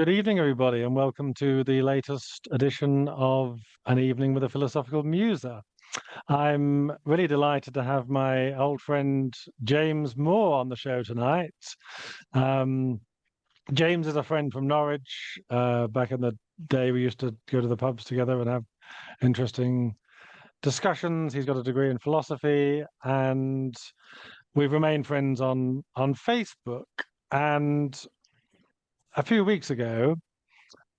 Good evening, everybody, and welcome to the latest edition of An Evening with a Philosophical Muser. I'm really delighted to have my old friend James Moore on the show tonight. Um, James is a friend from Norwich. Back in the day, we used to go to the pubs together and have interesting discussions. He's got a degree in philosophy, and we've remained friends on Facebook. And a few weeks ago,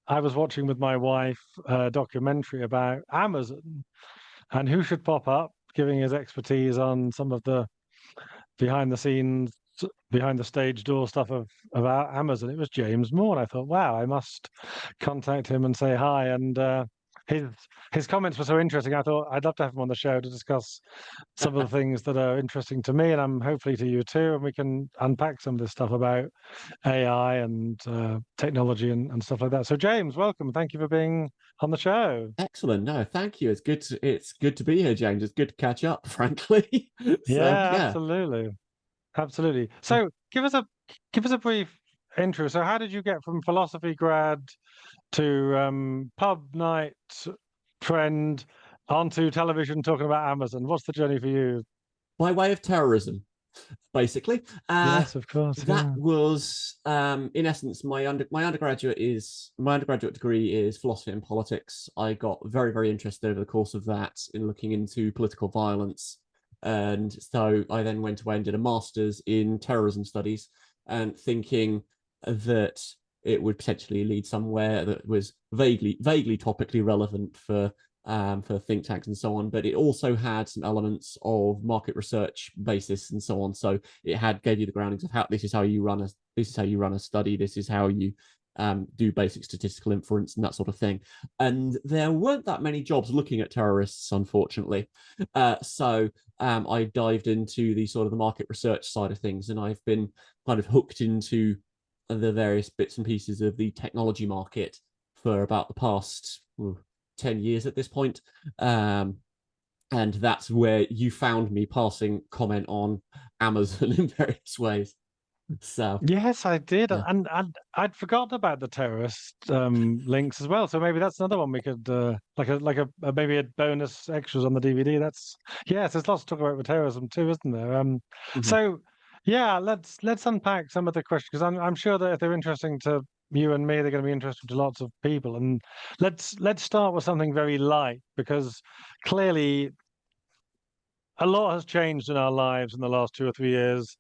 I was watching with my wife a documentary about Amazon and who should pop up giving his expertise on some of the behind the scenes, behind the stage door stuff of about Amazon. It was James Moore. And I thought, wow, I must contact him and say hi. And his his comments were so interesting. I thought I'd love to have him on the show to discuss some of the things that are interesting to me, and I'm hopefully to you too. And we can unpack some of this stuff about AI and technology and stuff like that. So, James, welcome. Thank you for being on the show. Excellent. No, thank you. It's good to be here, James. It's good to catch up, frankly. So Yeah, yeah. absolutely, absolutely. So, give us a brief intro. So, how did you get from philosophy grad to pub night friend onto television talking about Amazon? What's the journey for you? By way of terrorism, basically. Yes, of course. That Yeah. was in essence my undergraduate degree is philosophy and politics. I got very, very interested over the course of that in looking into political violence. And so I then went away and did a master's in terrorism studies and thinking that it would potentially lead somewhere that was vaguely topically relevant for think tanks and so on, but it also had some elements of market research basis and so on. So it gave you the groundings of how this is how you run a study, this is how you do basic statistical inference and that sort of thing. And there weren't that many jobs looking at terrorists, unfortunately. So I dived into the sort of the market research side of things, and I've been kind of hooked into the various bits and pieces of the technology market for about the past 10 years at this point. And that's where you found me passing comment on Amazon in various ways. So, Yes, I did, yeah. and I'd forgotten about the terrorist links as well. So maybe that's another one we could maybe a bonus extras on the DVD. That's yes, there's lots to talk about with terrorism too, isn't there? Mhm. So yeah, let's unpack some of the questions because I'm sure that if they're interesting to you and me, they're going to be interesting to lots of people. And let's start with something very light because clearly a lot has changed in our lives in the last 2 or 3 years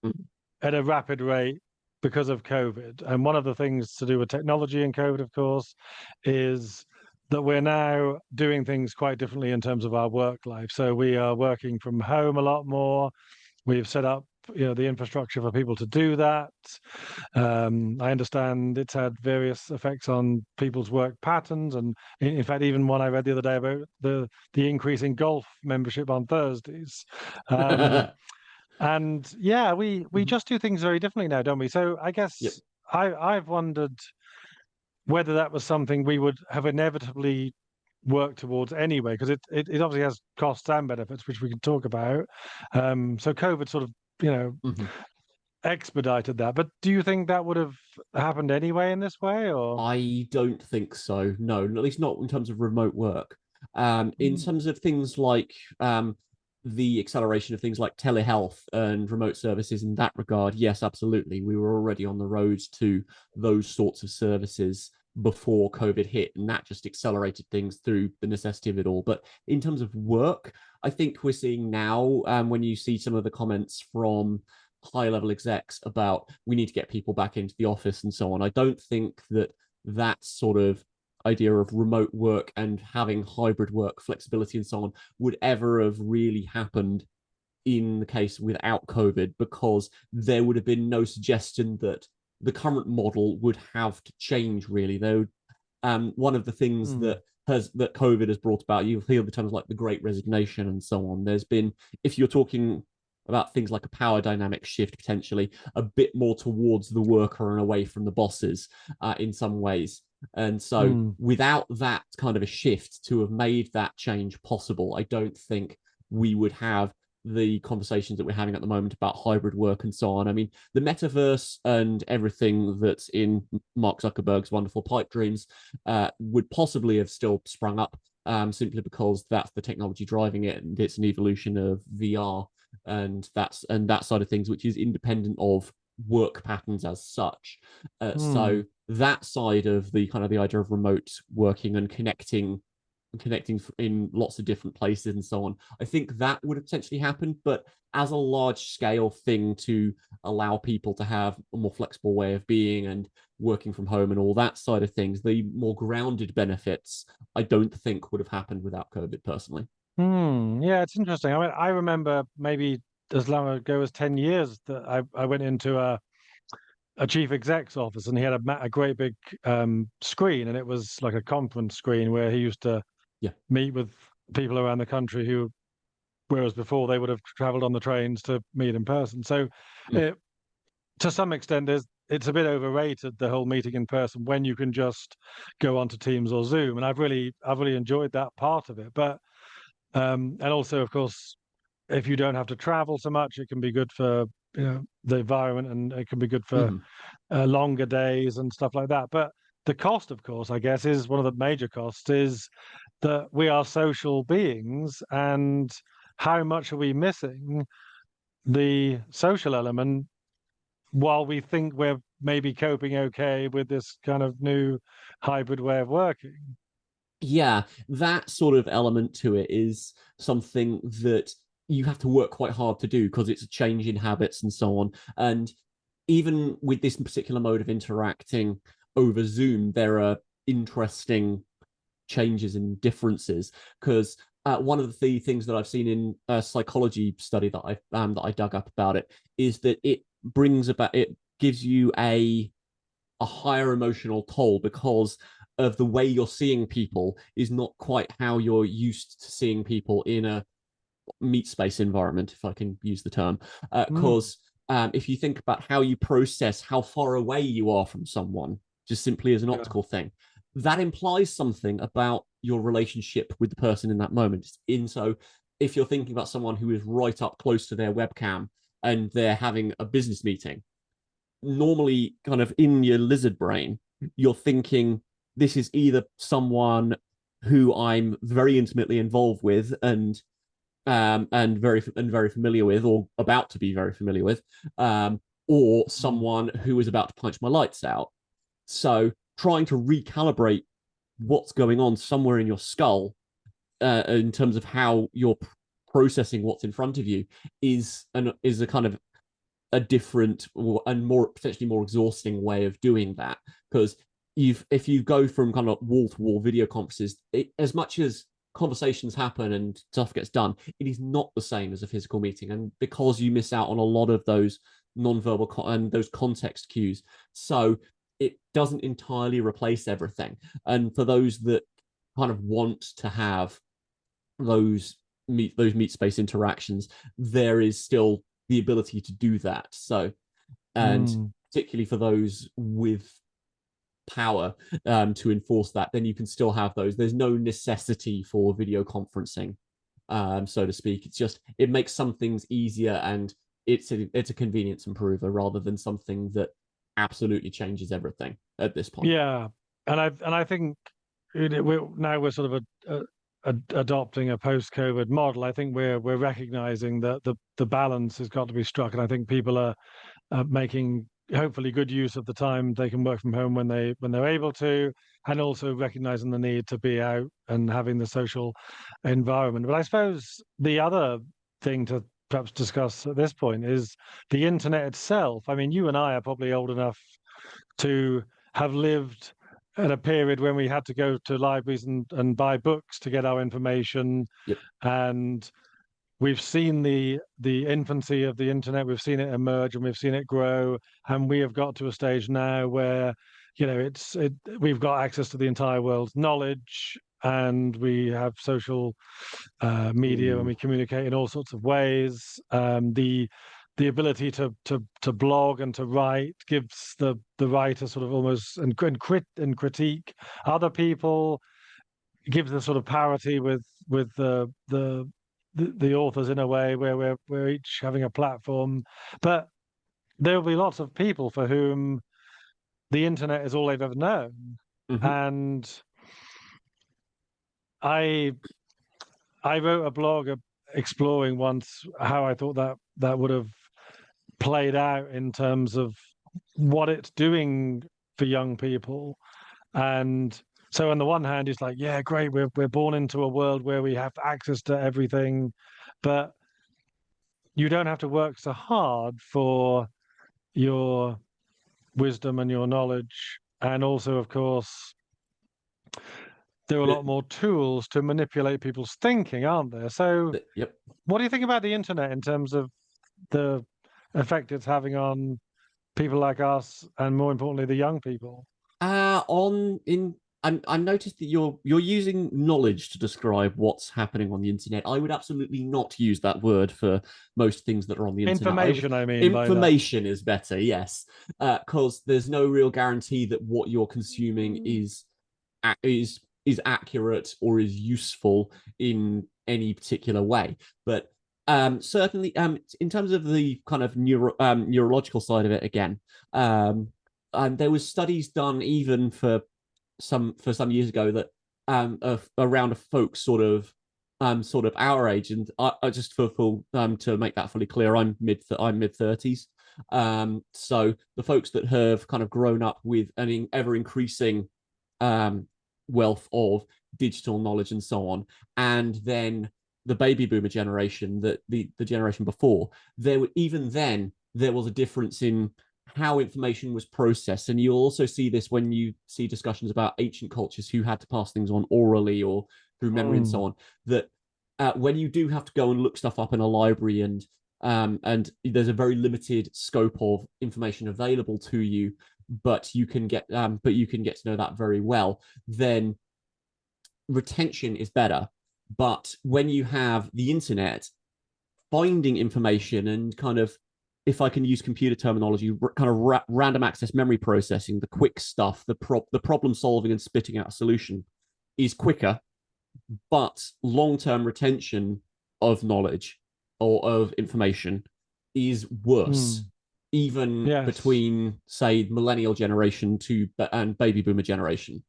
Mhm. at a rapid rate because of COVID. And one of the things to do with technology and COVID, of course, is that we're now doing things quite differently in terms of our work life. So we are working from home a lot more. We've set up, the infrastructure for people to do that. I understand it's had various effects on people's work patterns, and in fact, even one I read the other day about the increase in golf membership on Thursdays. Um, and yeah, we Mhm. just do things very differently now, don't we? So I Yep. guess I've wondered whether that was something we would have inevitably worked towards anyway, because it obviously has costs and benefits, which we can talk about. So COVID sort of, you know, Mhm. expedited that. But do you think that would have happened anyway in this way, or? I don't think so. No, at least not in terms of remote work. In Mm. terms of things like the acceleration of things like telehealth and remote services in that regard, yes, absolutely. We were already on the road to those sorts of services before COVID hit, and that just accelerated things through the necessity of it all. But in terms of work, I think we're seeing now when you see some of the comments from high level execs about we need to get people back into the office and so on. I don't think that sort of idea of remote work and having hybrid work flexibility and so on would ever have really happened in the case without COVID, because there would have been no suggestion that the current model would have to change really. Though one of the things Mm. that COVID has brought about, you hear the terms like the Great Resignation and so on. There's been, if you're talking about things like a power dynamic shift, potentially a bit more towards the worker and away from the bosses in some ways. And so, Mm. without that kind of a shift to have made that change possible, I don't think we would have the conversations that we're having at the moment about hybrid work and so on. I mean, the metaverse and everything that's in Mark Zuckerberg's wonderful pipe dreams would possibly have still sprung up simply because that's the technology driving it, and it's an evolution of VR and that side of things, which is independent of work patterns as such. So that side of the kind of the idea of remote working and connecting in lots of different places and so on. I think that would potentially happen, but as a large scale thing to allow people to have a more flexible way of being and working from home and all that side of things, the more grounded benefits, I don't think would have happened without COVID personally. Yeah, it's interesting. I mean, I remember maybe as long ago as 10 years that I went into a chief exec's office, and he had a great big screen, and it was like a conference screen where he used to Yeah. meet with people around the country who, whereas before they would have traveled on the trains to meet in person. So Mm. it, to some extent, it's a bit overrated, the whole meeting in person, when you can just go onto Teams or Zoom. And I've really enjoyed that part of it. But and also, of course, if you don't have to travel so much, it can be good for the environment, and it can be good for Mm-hmm. longer days and stuff like that. But the cost, of course, I guess, is one of the major costs, is that we are social beings, and how much are we missing the social element while we think we're maybe coping okay with this kind of new hybrid way of working? Yeah, that sort of element to it is something that you have to work quite hard to do because it's a change in habits and so on. And even with this particular mode of interacting over Zoom, there are interesting changes and differences because one of the things that I've seen in a psychology study that I dug up about it is that it gives you a higher emotional toll because of the way you're seeing people is not quite how you're used to seeing people in a meat space environment, if I can use the term. Mm, Because if you think about how you process how far away you are from someone, just simply as an yeah. optical thing, that implies something about your relationship with the person in that moment. In so, if you're thinking about someone who is right up close to their webcam and they're having a business meeting, normally kind of in your lizard brain, you're thinking this is either someone who I'm very intimately involved with and very familiar with, or about to be very familiar with, or Mm, someone who is about to punch my lights out. So trying to recalibrate what's going on somewhere in your skull in terms of how you're processing what's in front of you is a kind of a different and more potentially more exhausting way of doing that because if you go from kind of wall to wall video conferences, as much as conversations happen and stuff gets done, it is not the same as a physical meeting, and because you miss out on a lot of those non-verbal and those context cues, so it doesn't entirely replace everything. And for those that kind of want to have those meet space interactions, there is still the ability to do that. So, and mm. particularly for those with power to enforce that, then you can still have those. There's no necessity for video conferencing, so to speak. It's just it makes some things easier, and it's a convenience improver rather than something that absolutely changes everything at this point. Yeah, and I think we're sort of adopting a post-COVID model. I think we're recognizing that the balance has got to be struck, and I think people are making hopefully good use of the time they can work from home when they're able to, and also recognizing the need to be out and having the social environment. But I suppose the other thing to perhaps discuss at this point is the internet itself. I mean, you and I are probably old enough to have lived at a period when we had to go to libraries and buy books to get our information, Yep. and we've seen the infancy of the internet. We've seen it emerge and we've seen it grow, and we have got to a stage now where we've got access to the entire world's knowledge, and we have social media and Ooh. we communicate in all sorts of ways. The ability to blog and to write gives the writer sort of almost and critique other people, gives a sort of parity with the the authors in a way where we're each having a platform, but there will be lots of people for whom the internet is all they've ever known. Hmm. And I I wrote a blog exploring once how I thought that would have played out in terms of what it's doing for young people. And so on the one hand, it's like, yeah, great, we're born into a world where we have access to everything, but you don't have to work so hard for your wisdom and your knowledge. And also, of course, there are a lot more tools to manipulate people's thinking, aren't there? So, Yep. what do you think about the internet in terms of the effect it's having on people like us, and more importantly, the young people? On in I noticed that you're using knowledge to describe what's happening on the internet. I would absolutely not use that word for most things that are on the internet. Information, I mean, by that. Information is better, yes, because there's no real guarantee that what you're consuming is accurate or is useful in any particular way. But certainly, in terms of the kind of neurological side of it, again, there was studies done even for some years ago that around a folks sort of our age, and I just for full to make that fully clear, I'm mid 30s. So the folks that have kind of grown up with an ever increasing wealth of digital knowledge and so on, and then the baby boomer generation, that the generation before, even then there was a difference in how information was processed. And you'll also see this when you see discussions about ancient cultures who had to pass things on orally or through memory and so on, that when you do have to go and look stuff up in a library, and there's a very limited scope of information available to you, but you can get to know that very well, then retention is better. But when you have the internet, finding information and kind of, if I can use computer terminology, kind of random access memory processing, the quick stuff, the problem solving and spitting out a solution is quicker, but long-term retention of knowledge or of information is worse, even Yes. between, say, millennial generation and baby boomer generation.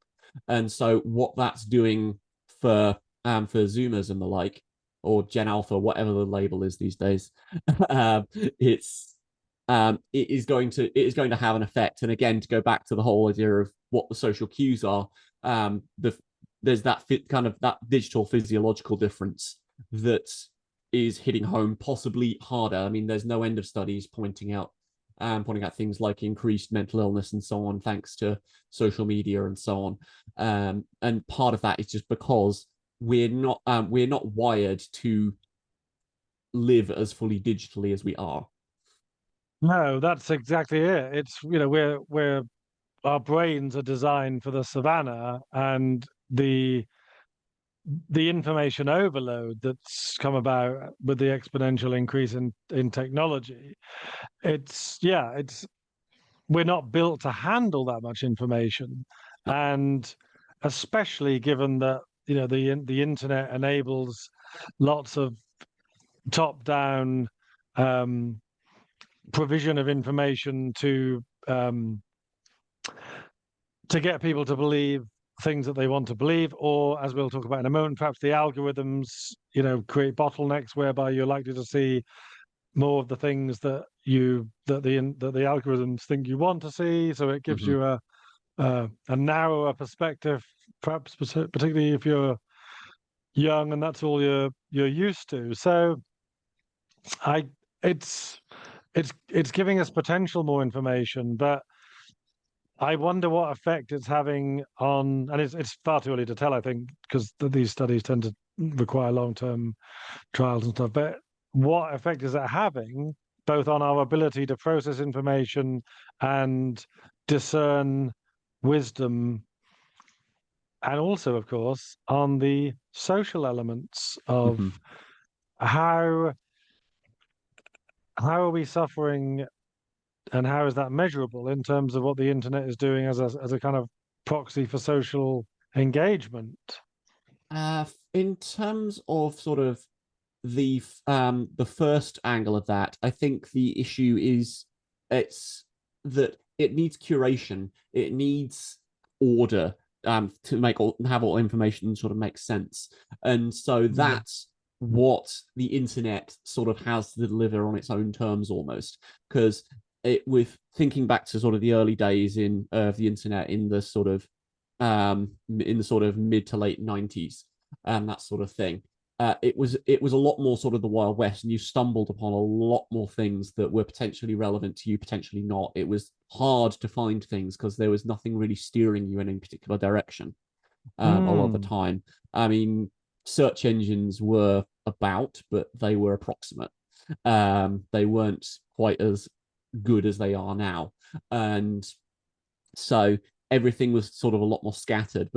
And so what that's doing for Zoomers and the like, or Gen Alpha, whatever the label is these days, it is going to have an effect. And again, to go back to the whole idea of what the social cues are, there's that kind of that digital physiological difference that is hitting home possibly harder. I mean, there's no end of studies pointing out things like increased mental illness and so on, thanks to social media and so on. And part of that is just because we're not wired to live as fully digitally as we are. No, that's exactly it. It's, we're our brains are designed for the savannah, and the information overload that's come about with the exponential increase in technology. It's we're not built to handle that much information, No. and especially given that the internet enables lots of top-down provision of information to get people to believe things that they want to believe, or, as we'll talk about in a moment, perhaps the algorithms, create bottlenecks whereby you're likely to see more of the things that the algorithms think you want to see. So it gives you a narrower perspective, perhaps particularly if you're young and that's all you're used to. So it's giving us potential more information, but I wonder what effect it's having on, and it's far too early to tell, I think, because these studies tend to require long-term trials and stuff. But what effect is it having both on our ability to process information and discern wisdom, and also, of course, on the social elements of how are we suffering, and how is that measurable in terms of what the internet is doing as a kind of proxy for social engagement? In terms of sort of the first angle of that, I think the issue is it's that it needs curation, it needs order to have all information sort of make sense, and so Mm. that's what the internet sort of has to deliver on its own terms almost, because with thinking back to sort of the early days of the internet in the sort of mid to late 90s and that sort of thing. It was a lot more sort of the Wild West, and you stumbled upon a lot more things that were potentially relevant to you, potentially not. It was hard to find things because there was nothing really steering you in any particular direction a lot of the Mm. time. I mean, search engines were about, but they were approximate. They weren't quite as good as they are now, and so everything was sort of a lot more scattered.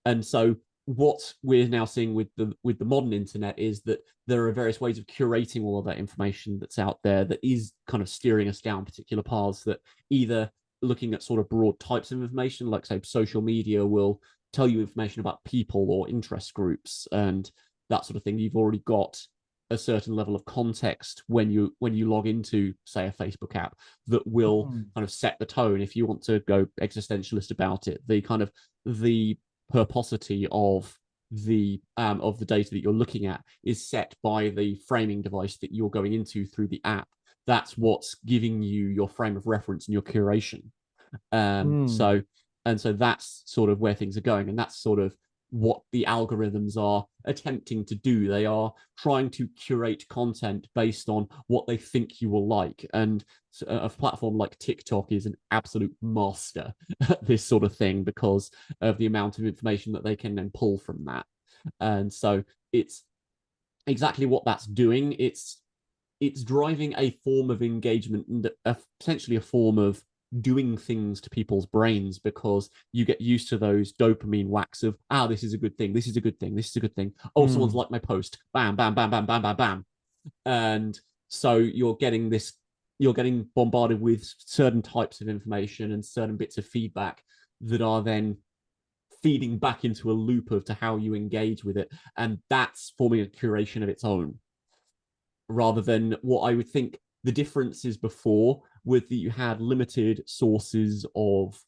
And so what we're now seeing with the modern internet is that there are various ways of curating all of that information that's out there that is kind of steering us down particular paths, that either looking at sort of broad types of information, like say social media will tell you information about people or interest groups and that sort of thing. You've already got a certain level of context when you log into, say, a Facebook app, that will Mm. kind of set the tone. If you want to go existentialist about it, the purposity of the data that you're looking at is set by the framing device that you're going into through the app. That's what's giving you your frame of reference and your curation. Um, Mm. so so that's sort of where things are going, and that's sort of what the algorithms are attempting to do. They are trying to curate content based on what they think you will like. And a platform like TikTok is an absolute master at this sort of thing because of the amount of information that they can then pull from that. And so it's exactly what that's doing. It's driving a form of engagement and potentially a form of doing things to people's brains, because you get used to those dopamine whacks of, this is a good thing, this is a good thing, this is a good thing. Oh, someone's Mm. liked my post, bam, bam, bam, bam, bam, bam, bam. And so you're getting bombarded with certain types of information and certain bits of feedback that are then feeding back into a loop of to how you engage with it, and that's forming a curation of its own, rather than what I would think the difference is before, with that you had limited sources of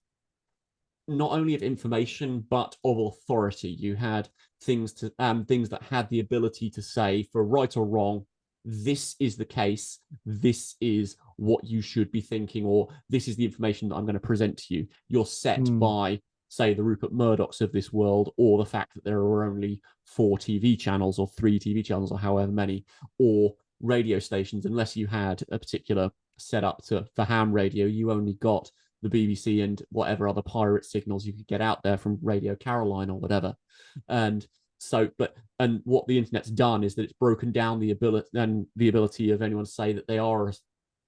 not only of information but of authority. You had things that had the ability to say, for right or wrong, this is the case, this is what you should be thinking, or this is the information that I'm going to present to you. You're set Mm. by, say, the Rupert Murdochs of this world, or the fact that there are only 4 TV channels or 3 TV channels or however many, or radio stations. Unless you had a particular setup for ham radio, you only got the BBC and whatever other pirate signals you could get out there from Radio Caroline or whatever. And and what the internet's done is that it's broken down the ability of anyone to say that they are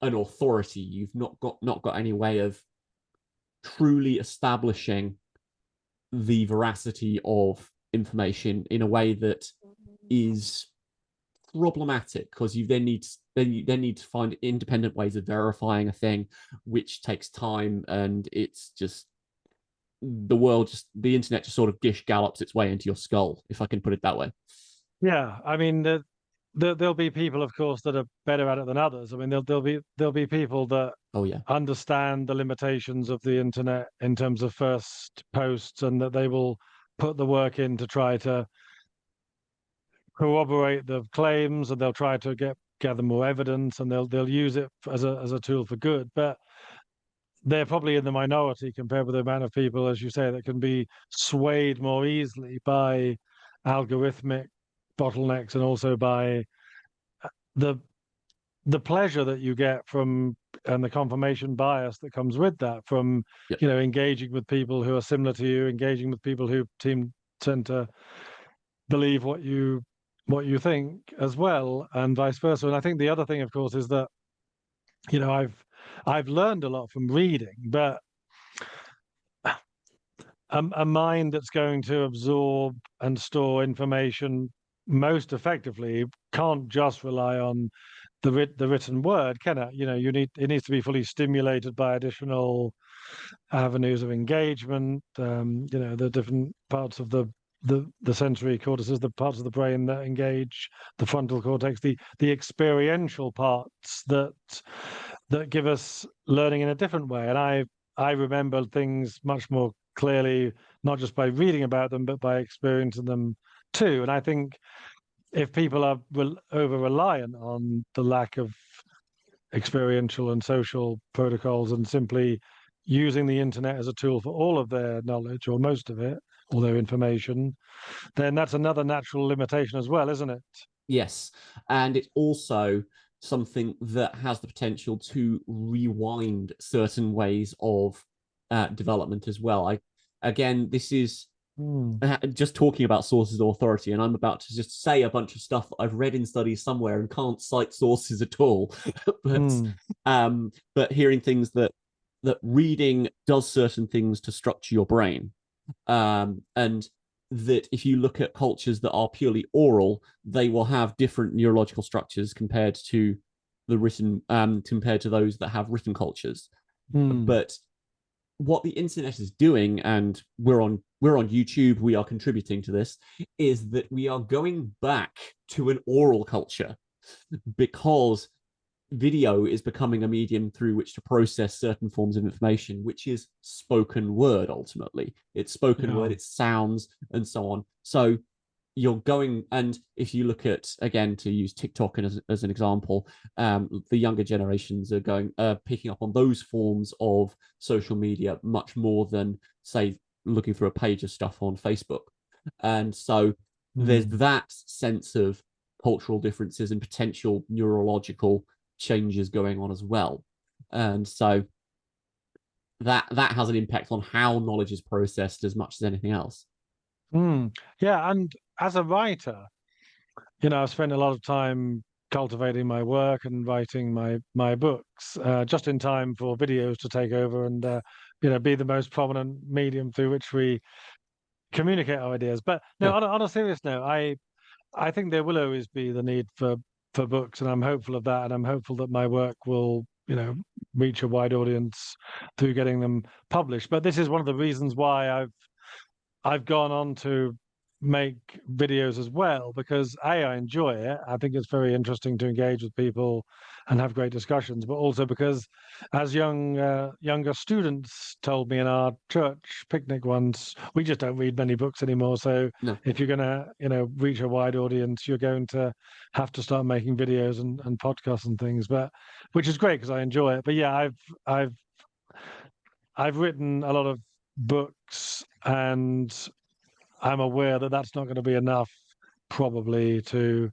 an authority. You've not got any way of truly establishing the veracity of information in a way that is problematic, because you then need to find independent ways of verifying a thing, which takes time, and it's just the internet just sort of gish gallops its way into your skull, if I can put it that way. Yeah, I mean, there'll be people, of course, that are better at it than others. I mean, there'll be people that Oh yeah. understand the limitations of the internet in terms of first posts, and that they will put the work in to try to corroborate the claims, and they'll try to gather more evidence, and they'll use it as a tool for good. But they're probably in the minority compared with the amount of people, as you say, that can be swayed more easily by algorithmic bottlenecks, and also by the the pleasure that you get from, and the confirmation bias that comes with that, from Yep. engaging with people who are similar to you, engaging with people who tend to believe what you think as well, and vice versa. And I think the other thing, of course, is that I've learned a lot from reading, but a mind that's going to absorb and store information most effectively can't just rely on the written word, can it? It needs to be fully stimulated by additional avenues of engagement. The different parts of the the sensory cortices, the parts of the brain that engage the frontal cortex, the experiential parts that give us learning in a different way. And I remember things much more clearly, not just by reading about them, but by experiencing them too. And I think if people are over reliant on the lack of experiential and social protocols and simply using the internet as a tool for all of their knowledge or most of it, all their information, then that's another natural limitation as well, isn't it? Yes, and it's also something that has the potential to rewind certain ways of development as well. Again, this is just talking about sources of authority, and I'm about to just say a bunch of stuff that I've read in studies somewhere and can't cite sources at all. but but hearing things that reading does certain things to structure your brain, and that if you look at cultures that are purely oral, they will have different neurological structures compared to the written, compared to those that have written cultures. But what the internet is doing, and we're on YouTube, we are contributing to this, is that we are going back to an oral culture because video is becoming a medium through which to process certain forms of information, which is spoken word ultimately. It's spoken word, it's sounds, and so on. So you're going, and if you look at, again, to use TikTok as an example, the younger generations are picking up on those forms of social media much more than, say, looking through a page of stuff on Facebook. And so there's that sense of cultural differences and potential neurological changes going on as well. And so that has an impact on how knowledge is processed as much as anything else. Yeah, and as a writer, I've spent a lot of time cultivating my work and writing my books, just in time for videos to take over and be the most prominent medium through which we communicate our ideas. But no, on a serious note, I think there will always be the need for books, and I'm hopeful of that, and I'm hopeful that my work will reach a wide audience through getting them published. But this is one of the reasons why I've gone on to make videos as well, because I enjoy it. I think it's very interesting to engage with people and have great discussions, but also because, as younger students told me in our church picnic once, we just don't read many books anymore. So if you're going to reach a wide audience, you're going to have to start making videos and podcasts and things. But which is great because I enjoy it. But yeah, I've written a lot of books, and I'm aware that that's not going to be enough, probably, to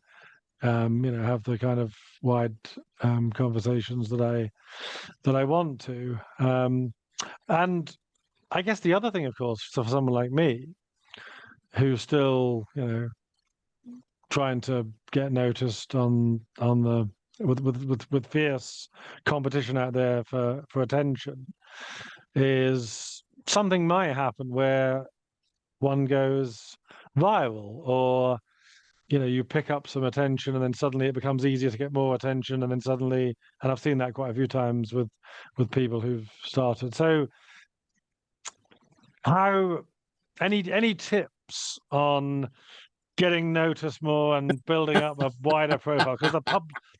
have the kind of wide conversations that I want to. And I guess the other thing, of course, for someone like me, who's still trying to get noticed on the with fierce competition out there for attention, is something might happen where one goes viral, or you pick up some attention and then suddenly it becomes easier to get more attention, and then suddenly, and I've seen that quite a few times with people who've started. So how any tips on getting noticed more and building up a wider profile, because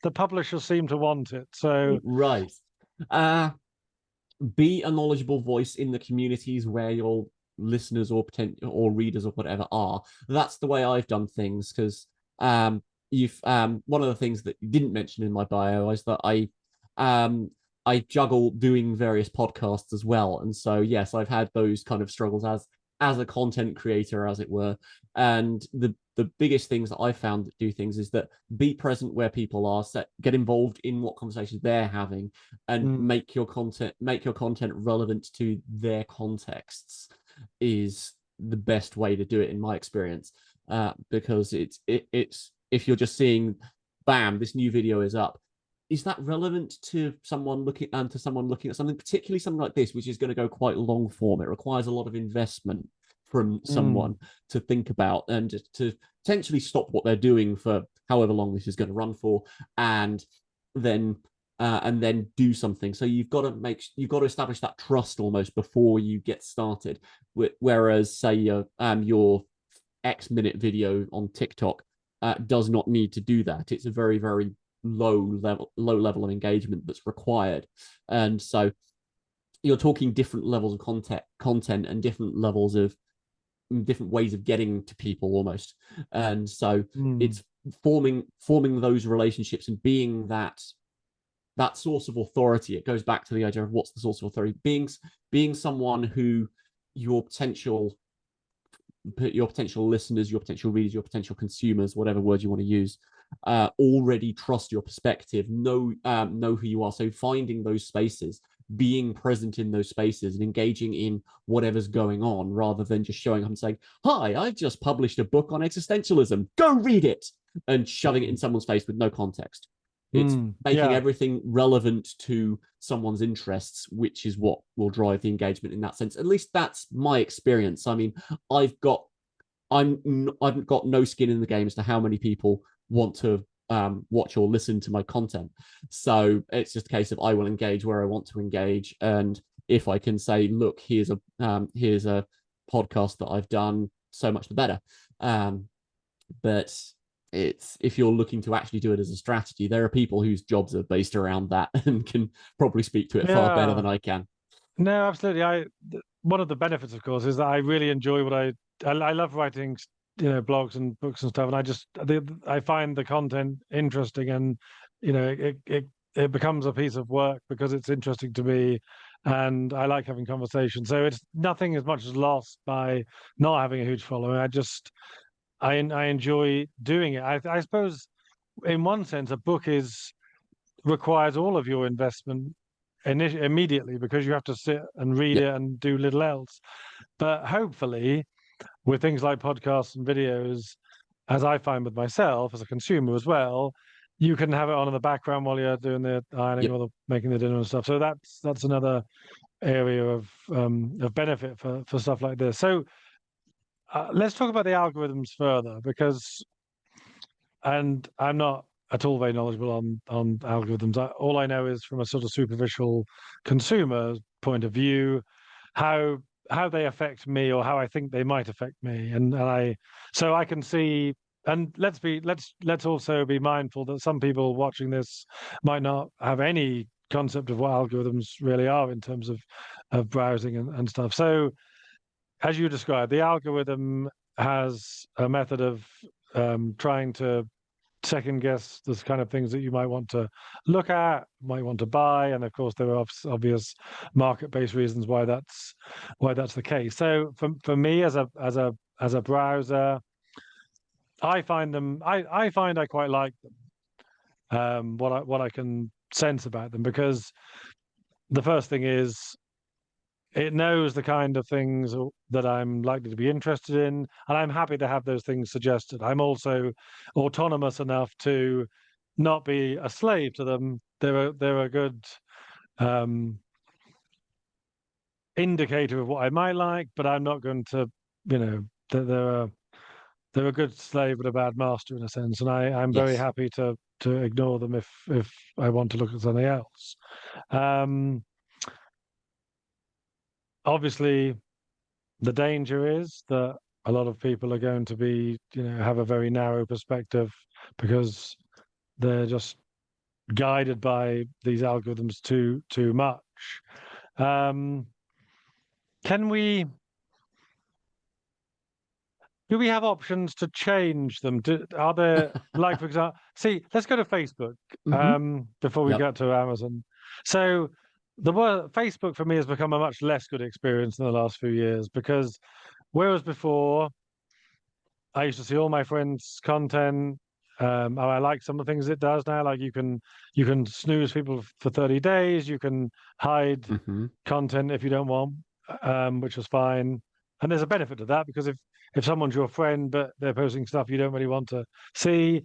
the publishers seem to want it. So right, be a knowledgeable voice in the communities where your listeners or or readers or whatever are. That's the way I've done things, because you've one of the things that you didn't mention in my bio is that I juggle doing various podcasts as well, and so yes, I've had those kind of struggles as a content creator, as it were. And the biggest things that I found that do things is that be present where people are, get involved in what conversations they're having, and make your content relevant to their contexts is the best way to do it in my experience. Because it's if you're just seeing, bam, this new video is up, is that relevant to someone looking at something, particularly something like this, which is going to go quite long form? It requires a lot of investment from someone to think about and to potentially stop what they're doing for however long this is going to run for, and then do something. So you've got to establish that trust almost before you get started. Whereas, say, your X minute video on TikTok does not need to do that. It's a very, very low level of engagement that's required. And so you're talking different levels of content and different levels of different ways of getting to people almost. And so it's forming those relationships and being that source of authority. It goes back to the idea of what's the source of authority. Being someone who your potential listeners, your potential readers, your potential consumers, whatever word you want to use, already trust your perspective, know who you are. So finding those spaces, being present in those spaces and engaging in whatever's going on, rather than just showing up and saying, "Hi, I've just published a book on existentialism. Go read it," and shoving it in someone's face with no context. It's making everything relevant to someone's interests, which is what will drive the engagement in that sense. At least that's my experience. I mean, I've got no skin in the game as to how many people want to watch or listen to my content. So it's just a case of I will engage where I want to engage, and if I can say, "Look, here's a podcast that I've done," so much the better. But it's, if you're looking to actually do it as a strategy, there are people whose jobs are based around that and can probably speak to it far better than I can. No, absolutely. One of the benefits, of course, is that I really enjoy what I love writing, blogs and books and stuff, and I find the content interesting, and it becomes a piece of work because it's interesting to me, and I like having conversations. So it's nothing as much as lost by not having a huge following. I enjoy doing it. I suppose, in one sense, a book requires all of your investment immediately, because you have to sit and read it and do little else. But hopefully, with things like podcasts and videos, as I find with myself as a consumer as well, you can have it on in the background while you're doing the ironing or making the dinner and stuff. So that's another area of benefit for stuff like this. So let's talk about the algorithms further, and I'm not at all very knowledgeable on algorithms. All I know is, from a sort of superficial consumer point of view, how they affect me, or how I think they might affect me, and I can see. And let's also be mindful that some people watching this might not have any concept of what algorithms really are in terms of browsing and stuff. So, as you described, the algorithm has a method of trying to second guess the kind of things that you might want to look at, might want to buy, and of course there are obvious market-based reasons why that's the case. So for me, as a browser, I find I quite like them. What I can sense about them, because the first thing is, it knows the kind of things that I'm likely to be interested in, and I'm happy to have those things suggested. I'm also autonomous enough to not be a slave to them. They're a good indicator of what I might like, but I'm not going to, they're a good slave but a bad master, in a sense, and I'm very happy to ignore them if I want to look at something else. Obviously, the danger is that a lot of people are going to be, have a very narrow perspective, because they're just guided by these algorithms too much. Do we have options to change them? Are there, like, for example, let's go to Facebook before we get to Amazon. So Facebook for me has become a much less good experience in the last few years, because whereas before I used to see all my friends' content, I like some of the things it does now. Like, you can snooze people for 30 days, you can hide content if you don't want, which was fine. And there's a benefit to that, because if someone's your friend but they're posting stuff you don't really want to see,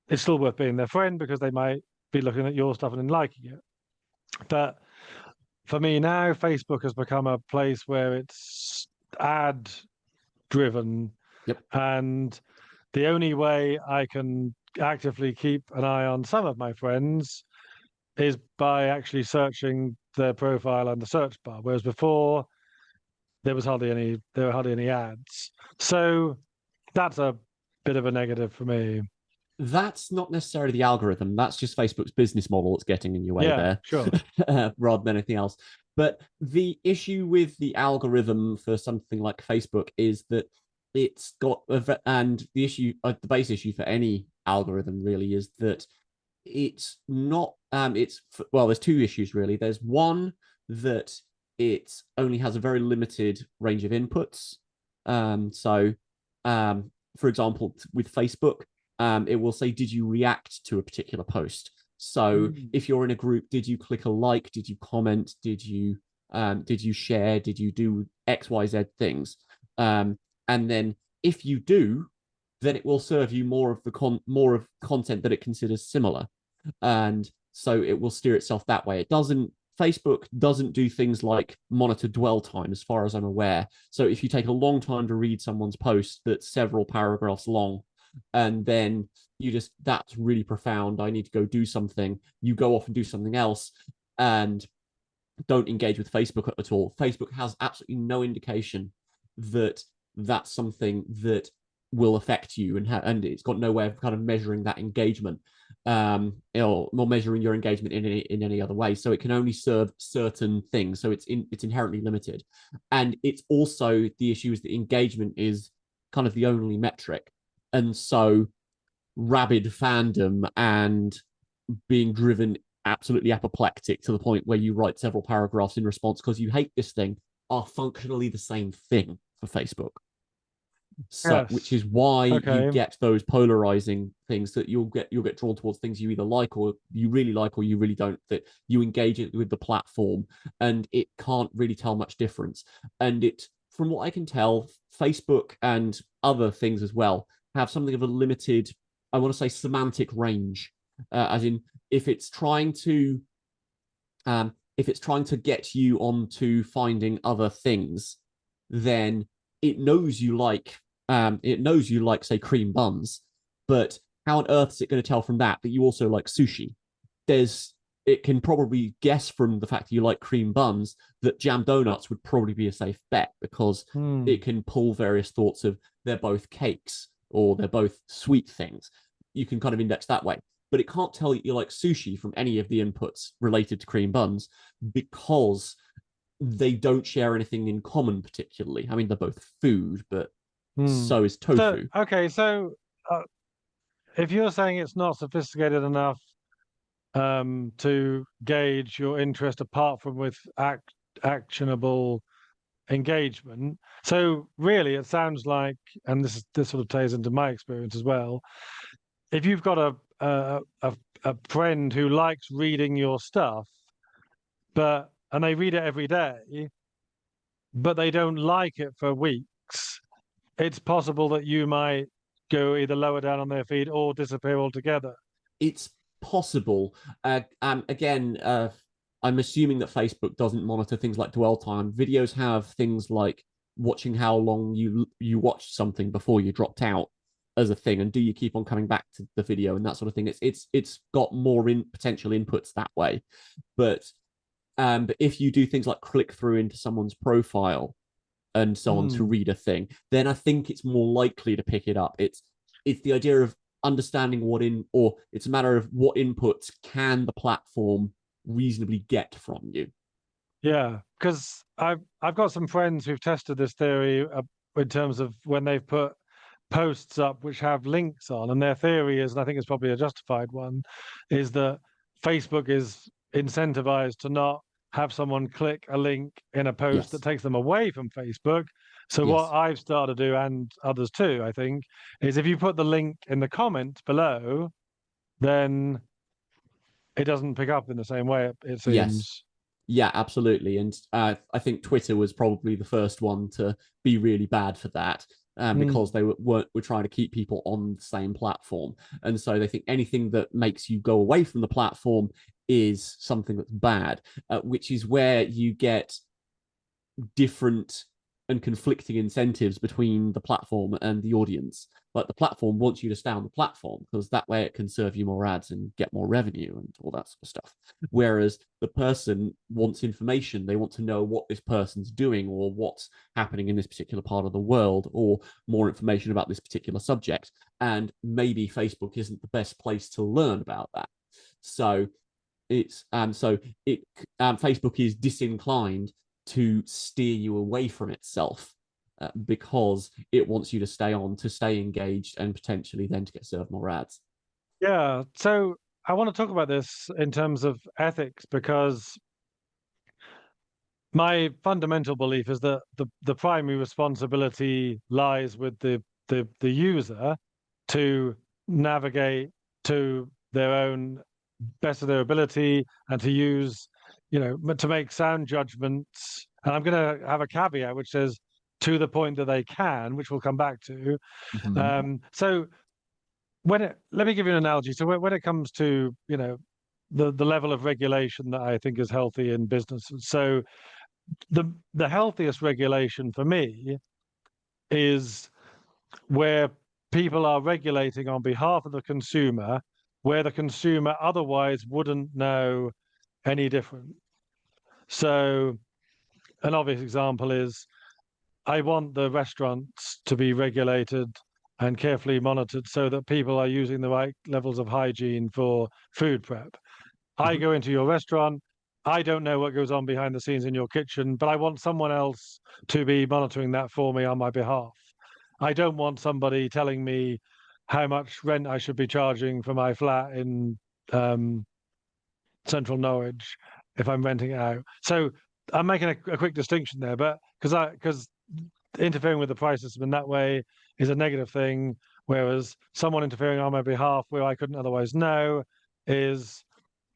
it's still worth being their friend, because they might be looking at your stuff and then liking it. But for me now, Facebook has become a place where it's ad driven. And the only way I can actively keep an eye on some of my friends is by actually searching their profile on the search bar, whereas before there were hardly any ads. So That's a bit of a negative for me. That's not necessarily the algorithm. That's just Facebook's business model that's getting in your way Yeah, there, sure. rather than anything else. But the issue with the algorithm for something like Facebook is that it's got, and the issue, the base issue for any algorithm really is that it's not, well, there's two issues really. There's one that it only has a very limited range of inputs. So, for example, with Facebook, it will say, did you react to a particular post? So Mm. if you're in a group, did you click a like? Did you comment? Did you share? Did you do XYZ things? And then if you do, then it will serve you more of content that it considers similar, and so it will steer itself that way. It doesn't. Facebook doesn't do things like monitor dwell time, as far as I'm aware. So if you take a long time to read someone's post that's several paragraphs long, and then that's really profound, I need to go do something, you go off and do something else and don't engage with Facebook at all. Facebook has absolutely no indication that that's something that will affect you, and it's got no way of kind of measuring that engagement, or measuring your engagement in any other way. So it can only serve certain things. So it's inherently limited, and it's also, the issue is that engagement is kind of the only metric, and so rabid fandom and being driven absolutely apoplectic to the point where you write several paragraphs in response because you hate this thing are functionally the same thing for Facebook. So, which Yes. is why you Okay. get those polarizing things, that you'll get drawn towards things you either like or you really like or you really don't, that you engage it with the platform, and it can't really tell much difference. And it, from what I can tell, Facebook and other things as well have something of a limited, I want to say, semantic range, as in, if it's trying to get you onto finding other things, then it knows you like, say, cream buns, but how on earth is it going to tell from that you also like sushi? It can probably guess from the fact that you like cream buns that jam donuts would probably be a safe bet, because Hmm. it can pull various thoughts of, they're both cakes or they're both sweet things. You can kind of index that way, but it can't tell you like sushi from any of the inputs related to cream buns, because they don't share anything in common particularly. I mean, they're both food, but Hmm. so is So, tofu. okay, so if you're saying it's not sophisticated enough to gauge your interest apart from with actionable engagement, so really it sounds like, and this sort of ties into my experience as well. If you've got a friend who likes reading your stuff, and they read it every day, but they don't like it for weeks, it's possible that you might go either lower down on their feed or disappear altogether. It's possible. Again, I'm assuming that Facebook doesn't monitor things like dwell time. Videos have things like watching how long you watched something before you dropped out as a thing, and do you keep on coming back to the video and that sort of thing. It's got more potential inputs that way, but if you do things like click through into someone's profile and so on to Hmm. read a thing, then I think it's more likely to pick it up. It's the idea of understanding or it's a matter of what inputs can the platform reasonably get from you. Yeah, because I've got some friends who've tested this theory in terms of when they've put posts up which have links on, and their theory is, and I think it's probably a justified one, is that Facebook is incentivized to not have someone click a link in a post that Yes. takes them away from Facebook. So what Yes. I've started to do, and others too, I think, is if you put the link in the comment below, then it doesn't pick up in the same way, it Yes. seems. Yeah, absolutely. And I think Twitter was probably the first one to be really bad for that, because Mm, they were trying to keep people on the same platform. And so they think anything that makes you go away from the platform is something that's bad, which is where you get different and conflicting incentives between the platform and the audience. Like the platform wants you to stay on the platform because that way it can serve you more ads and get more revenue and all that sort of stuff. Whereas the person wants information. They want to know what this person's doing or what's happening in this particular part of the world or more information about this particular subject. And maybe Facebook isn't the best place to learn about that. So Facebook is disinclined to steer you away from itself because it wants you to stay on, to stay engaged, and potentially then to get served more ads. Yeah. So I want to talk about this in terms of ethics because my fundamental belief is that the primary responsibility lies with the user to navigate to their own best of their ability and to use, to make sound judgments. And I'm going to have a caveat which says to the point that they can, which we'll come back to. So let me give you an analogy. So when it comes to, the level of regulation that I think is healthy in businesses. So the healthiest regulation for me is where people are regulating on behalf of the consumer, where the consumer otherwise wouldn't know any different. So an obvious example is I want the restaurants to be regulated and carefully monitored so that people are using the right levels of hygiene for food prep. I go into your restaurant. I don't know what goes on behind the scenes in your kitchen, but I want someone else to be monitoring that for me on my behalf. I don't want somebody telling me how much rent I should be charging for my flat in central Norwich if I'm renting it out. So I'm making a quick distinction there, but because interfering with the price system in that way is a negative thing, whereas someone interfering on my behalf where I couldn't otherwise know is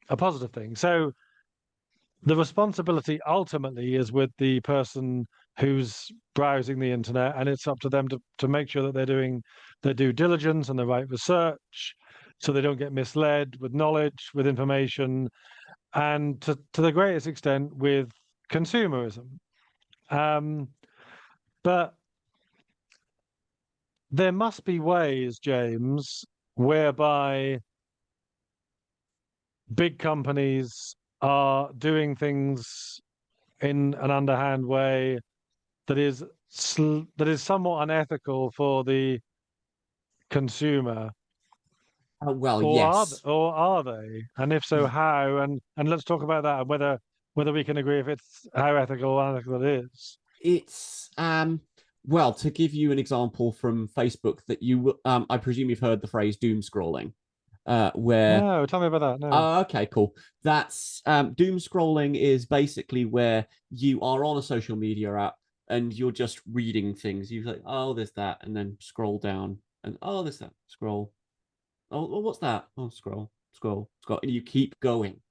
a positive thing. So the responsibility ultimately is with the person who's browsing the internet, and it's up to them to make sure that they're doing their due diligence and the right research so they don't get misled with knowledge, with information, and to the greatest extent with consumerism. But there must be ways, James, whereby big companies are doing things in an underhand way that is somewhat unethical for the consumer, Well, yes. or are they? And if so, how? And let's talk about that and whether we can agree if it's how ethical or unethical it is. It's well, to give you an example from Facebook that I presume you've heard the phrase doom scrolling, where No, tell me about that. No. oh, okay, cool. That's doom scrolling is basically where you are on a social media app and you're just reading things. You're like, oh, there's that, and then scroll down, and oh, there's that, scroll. Oh, what's that? Oh, scroll, scroll, scroll, and you keep going,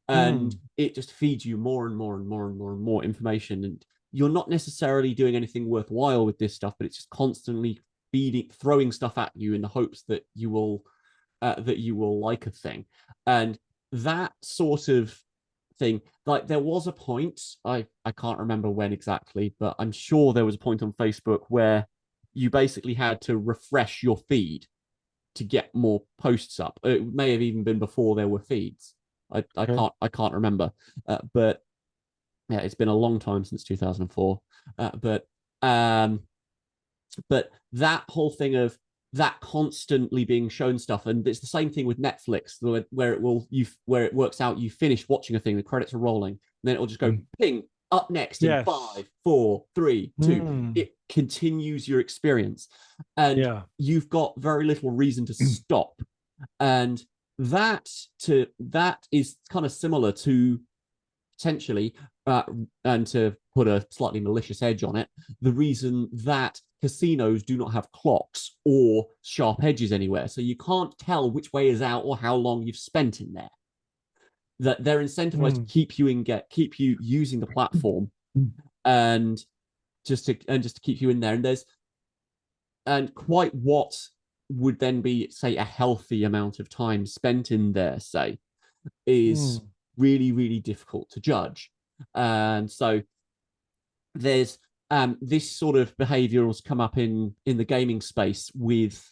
and Hmm. it just feeds you more and more and more and more and more information, and you're not necessarily doing anything worthwhile with this stuff, but it's just constantly throwing stuff at you in the hopes that you will like a thing. And that sort of thing, like there was a point, I can't remember when exactly, but I'm sure there was a point on Facebook where you basically had to refresh your feed to get more posts up. It may have even been before there were feeds. Okay. I can't remember, but yeah, it's been a long time since 2004. Um, but that whole thing of that constantly being shown stuff, and it's the same thing with Netflix, where it works out you finish watching a thing, the credits are rolling, and then it will just go Mm. ping up next in Yes. 5, 4, 3, 2. Mm. It continues your experience, and Yeah. you've got very little reason to stop. And that is kind of similar to potentially, and to put a slightly malicious edge on it, the reason that casinos do not have clocks or sharp edges anywhere, so you can't tell which way is out or how long you've spent in there. That they're incentivized to Mm. keep you using the platform, and just to keep you in there. And quite what would then be, say, a healthy amount of time spent in there, say, is Mm. really, really difficult to judge. And so there's this sort of behavior has come up in the gaming space with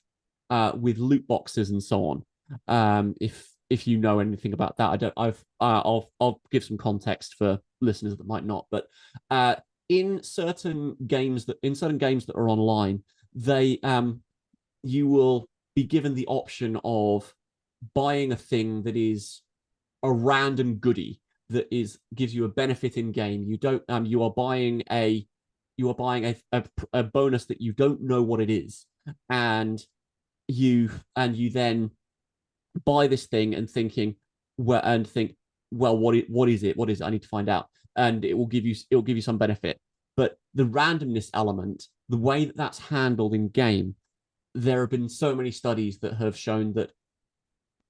loot boxes and so on. If you know anything about that, I don't. I'll give some context for listeners that might not. But in certain games that are online, they you will be given the option of buying a thing that is a random goodie that gives you a benefit in game. You are buying a bonus that you don't know what it is, and you then buy this thing and think, well, what is it? What is it? I need to find out. And it will give you some benefit. But the randomness element, the way that that's handled in game, there have been so many studies that have shown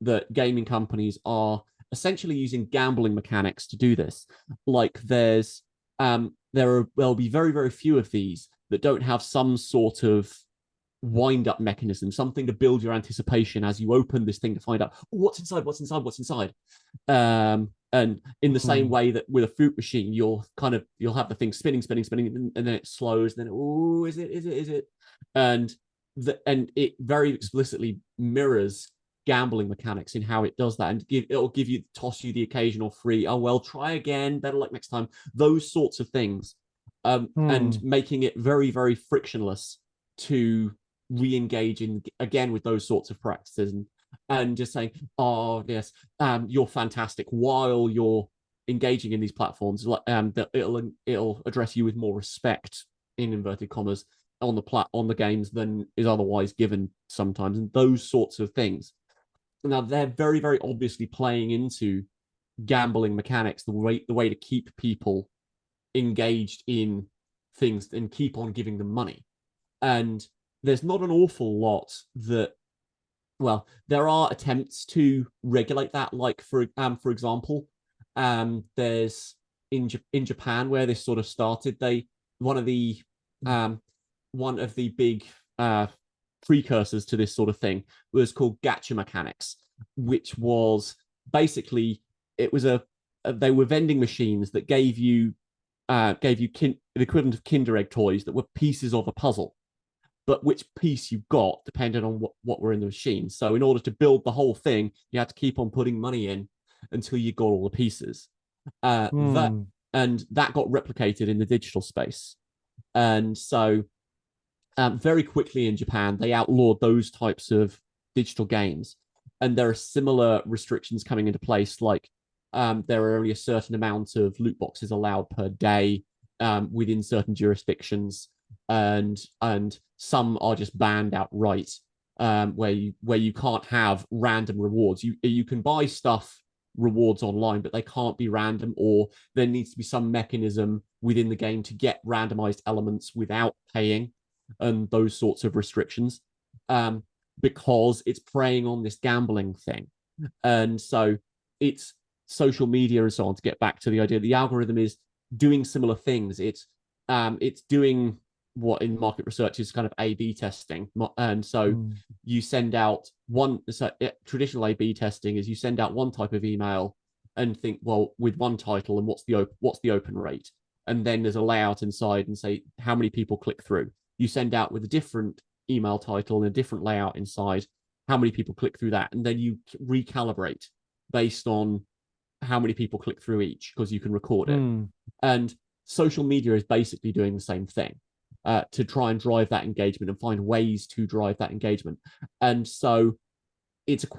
that gaming companies are essentially using gambling mechanics to do this. Like there'll be very, very few of these that don't have some sort of wind up mechanism, something to build your anticipation as you open this thing to find out what's inside. And in the same way that with a fruit machine, you'll have the thing spinning, and then it slows, and then is it? And it very explicitly mirrors gambling mechanics in how it does that, and it'll toss you the occasional free, oh well, try again, better luck next time, those sorts of things, and making it very, very frictionless to re-engage in again with those sorts of practices, and just saying, oh yes, you're fantastic, while you're engaging in these platforms, like that it'll address you with more respect, in inverted commas, on the games than is otherwise given sometimes, and those sorts of things. Now they're very, very obviously playing into gambling mechanics, the way to keep people engaged in things and keep on giving them money. And there's not an awful lot that, well, there are attempts to regulate that. Like for example, there's in Japan where this sort of started. One of the big precursors to this sort of thing was called gacha mechanics, which was basically, they were vending machines that gave you the equivalent of Kinder Egg toys that were pieces of a puzzle, but which piece you got depended on what were in the machine. So in order to build the whole thing, you had to keep on putting money in until you got all the pieces. That got replicated in the digital space, and so very quickly in Japan they outlawed those types of digital games, and there are similar restrictions coming into place. Like there are only a certain amount of loot boxes allowed per day within certain jurisdictions, and some are just banned outright, where you can't have random rewards. You can buy rewards online, but they can't be random, or there needs to be some mechanism within the game to get randomized elements without paying, and those sorts of restrictions, because it's preying on this gambling thing. And so it's social media and so on, to get back to the idea, the algorithm is doing similar things. It's doing what in market research is kind of A/B testing. And so you send out traditional A/B testing is you send out one type of email and think, well, with one title, and what's the open rate? And then there's a layout inside and say how many people click through. You send out with a different email title and a different layout inside, how many people click through that, and then you recalibrate based on how many people click through each, because you can record it. And social media is basically doing the same thing, to try and drive that engagement and find ways to drive that engagement. And so it's an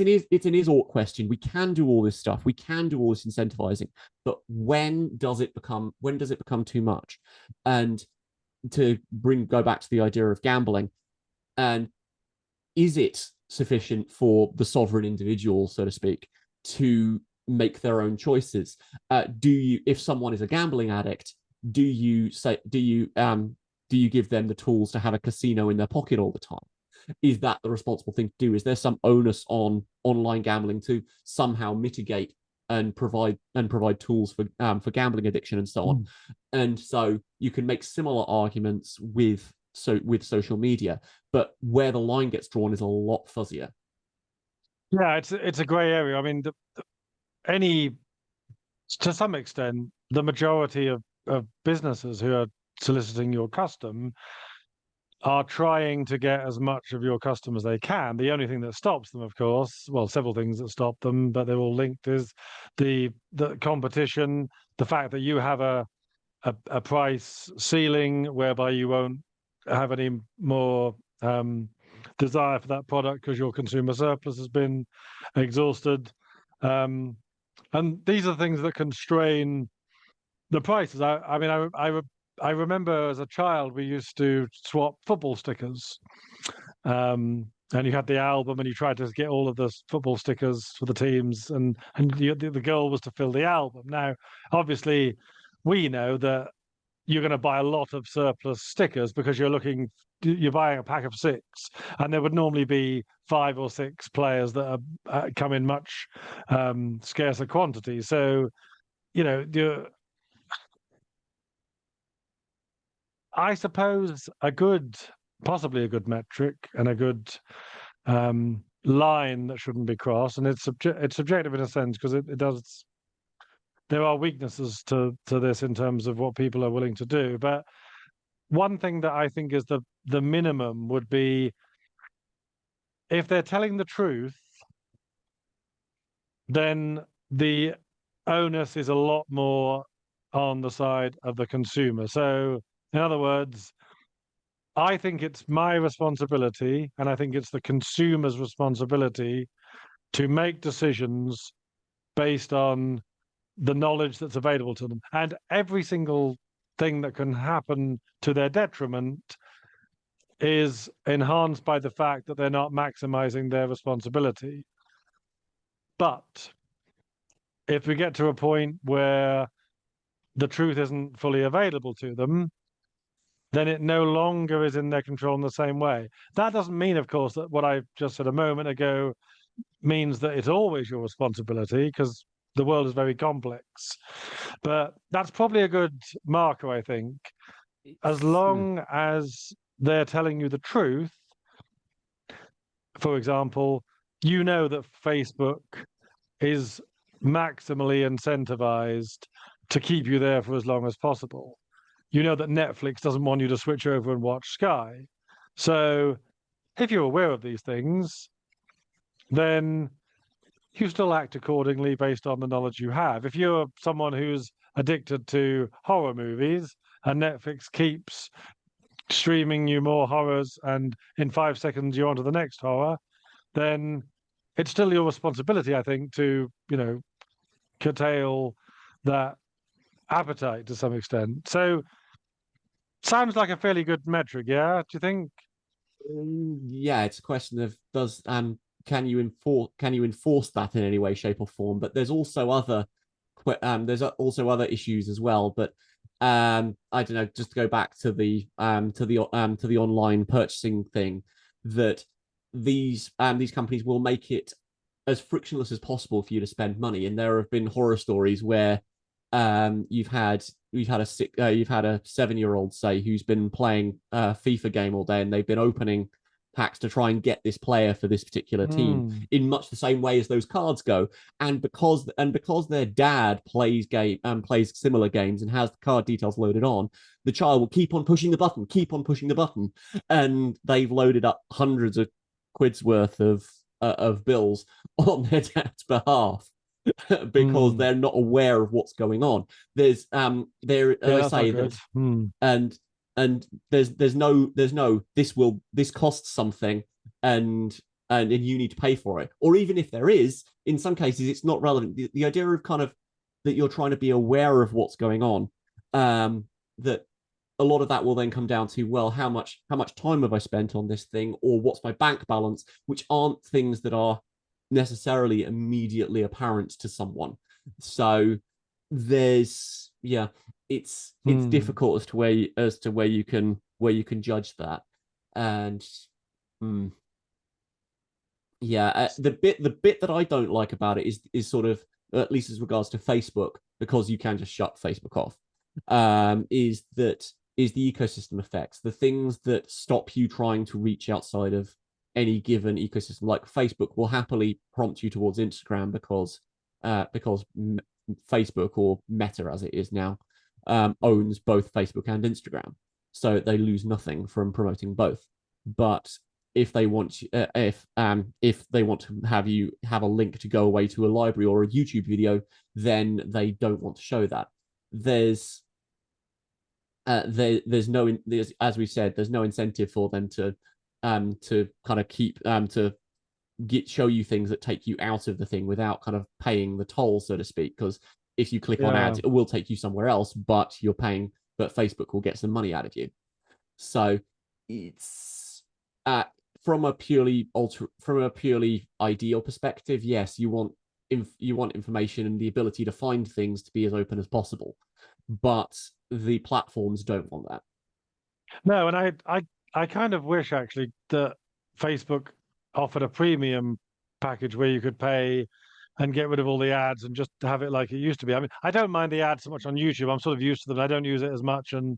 is-ought question. We can do all this stuff, we can do all this incentivizing, but when does it become too much? And to go back to the idea of gambling, and is it sufficient for the sovereign individual, so to speak, to make their own choices? If someone is a gambling addict, do you give them the tools to have a casino in their pocket all the time? Is that the responsible thing to do? Is there some onus on online gambling to somehow mitigate and provide tools for gambling addiction and so on? And so you can make similar arguments with social media, but where the line gets drawn is a lot fuzzier. Yeah, it's a grey area. I mean, to some extent, the majority of businesses who are soliciting your custom, are trying to get as much of your custom as they can. The only thing that stops them, of course, well, several things that stop them, but they're all linked, is the competition, the fact that you have a price ceiling whereby you won't have any more desire for that product because your consumer surplus has been exhausted. And these are things that constrain the prices. I mean, I remember as a child we used to swap football stickers, and you had the album, and you tried to get all of the football stickers for the teams, and the goal was to fill the album. Now, obviously, we know that you're going to buy a lot of surplus stickers because you're buying a pack of 6, and there would normally be 5 or 6 players that come in much scarcer quantity. So, I suppose possibly a good metric and a good line that shouldn't be crossed, and it's subjective in a sense because it does. There are weaknesses to this in terms of what people are willing to do, but one thing that I think is the minimum would be if they're telling the truth, then the onus is a lot more on the side of the consumer. So, in other words, I think it's my responsibility, and I think it's the consumer's responsibility to make decisions based on the knowledge that's available to them. And every single thing that can happen to their detriment is enhanced by the fact that they're not maximizing their responsibility. But if we get to a point where the truth isn't fully available to them, then it no longer is in their control in the same way. That doesn't mean, of course, that what I just said a moment ago means that it's always your responsibility, because the world is very complex. But that's probably a good marker, I think. As long as they're telling you the truth, for example, you know that Facebook is maximally incentivized to keep you there for as long as possible. You know that Netflix doesn't want you to switch over and watch Sky. So if you're aware of these things, then you still act accordingly based on the knowledge you have. If you're someone who's addicted to horror movies and Netflix keeps streaming you more horrors and in 5 seconds you're on to the next horror, then it's still your responsibility, I think, to, curtail that appetite to some extent. So sounds like a fairly good metric, yeah? Do you think? Yeah, it's a question of can you enforce that in any way, shape, or form? But there's also other issues as well. But I don't know. Just to go back to the online purchasing thing, that these companies will make it as frictionless as possible for you to spend money. And there have been horror stories where you've had a 7-year-old, say, who's been playing a FIFA game all day, and they've been opening packs to try and get this player for this particular team in much the same way as those cards go. And because their dad plays similar games and has the card details loaded on, the child will keep on pushing the button, and they've loaded up hundreds of quid's worth of bills on their dad's behalf. Because they're not aware of what's going on. There's as I say, and there's no this costs something, and you need to pay for it. Or even if there is, in some cases it's not relevant. The idea of kind of that you're trying to be aware of what's going on, that a lot of that will then come down to, well, how much time have I spent on this thing, or what's my bank balance, which aren't things that are necessarily immediately apparent to someone. So it's difficult as to where you can judge that. And the bit that I don't like about it is sort of, at least as regards to Facebook, because you can just shut Facebook off, is the ecosystem effects, the things that stop you trying to reach outside of any given ecosystem. Like Facebook will happily prompt you towards Instagram because Facebook, or Meta as it is now, owns both Facebook and Instagram, so they lose nothing from promoting both. But if they want if they want to have you have a link to go away to a library or a YouTube video, then they don't want to show that. There's as we said, there's no incentive for them to kind of keep to show you things that take you out of the thing without kind of paying the toll, so to speak. Because if you click on ads, it will take you somewhere else, but Facebook will get some money out of you. So it's from a purely ideal perspective, yes, you want information and the ability to find things to be as open as possible, but the platforms don't want that. No, and I kind of wish actually that Facebook offered a premium package where you could pay and get rid of all the ads and just have it like it used to be. I mean, I don't mind the ads so much on YouTube. I'm sort of used to them. I don't use it as much, and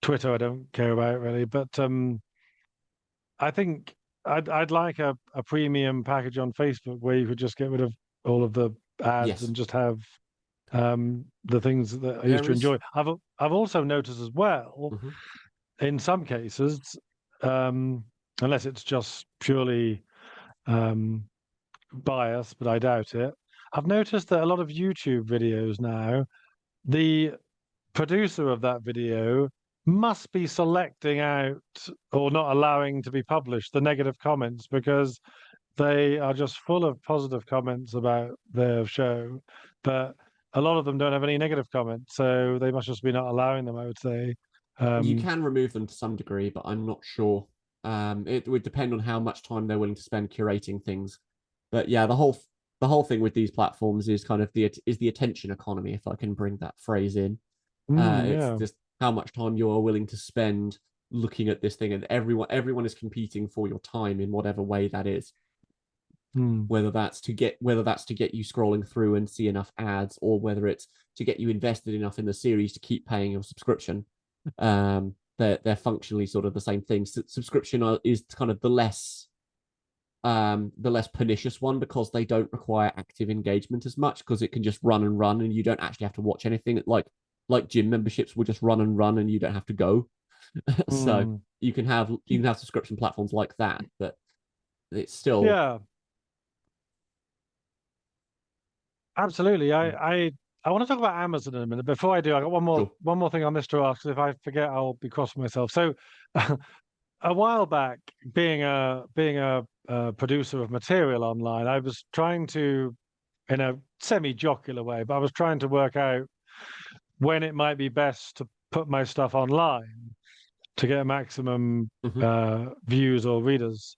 Twitter I don't care about really. But I think I'd like a premium package on Facebook where you could just get rid of all of the ads Yes. and just have the things that I used There to is. enjoy. I've also noticed as well, Mhm. in some cases, unless it's just purely bias, but I doubt it. I've noticed that a lot of YouTube videos now, the producer of that video must be selecting out or not allowing to be published the negative comments because they are just full of positive comments about their show, but a lot of them don't have any negative comments, so they must just be not allowing them, I would say. You can remove them to some degree, but I'm not sure. It would depend on how much time they're willing to spend curating things. But yeah, the whole thing with these platforms is kind of the attention economy, if I can bring that phrase in. It's Yeah. just how much time you are willing to spend looking at this thing, and everyone is competing for your time in whatever way that is. Mm. Whether that's to get you scrolling through and see enough ads, or whether it's to get you invested enough in the series to keep paying your subscription. They're functionally sort of the same thing. Subscription is kind of the less pernicious one, because they don't require active engagement as much, because it can just run and run and you don't actually have to watch anything. Like gym memberships will just run and run and you don't have to go. So Mm. you can have subscription platforms like that, but it's still. Yeah, absolutely. I want to talk about Amazon in a minute. Before I do, I got Sure. one more thing on this to ask. If I forget, I'll be cross with myself. So, a while back, being a producer of material online, I was trying to, in a semi-jocular way, but I was trying to work out when it might be best to put my stuff online to get maximum Mhm. views or readers.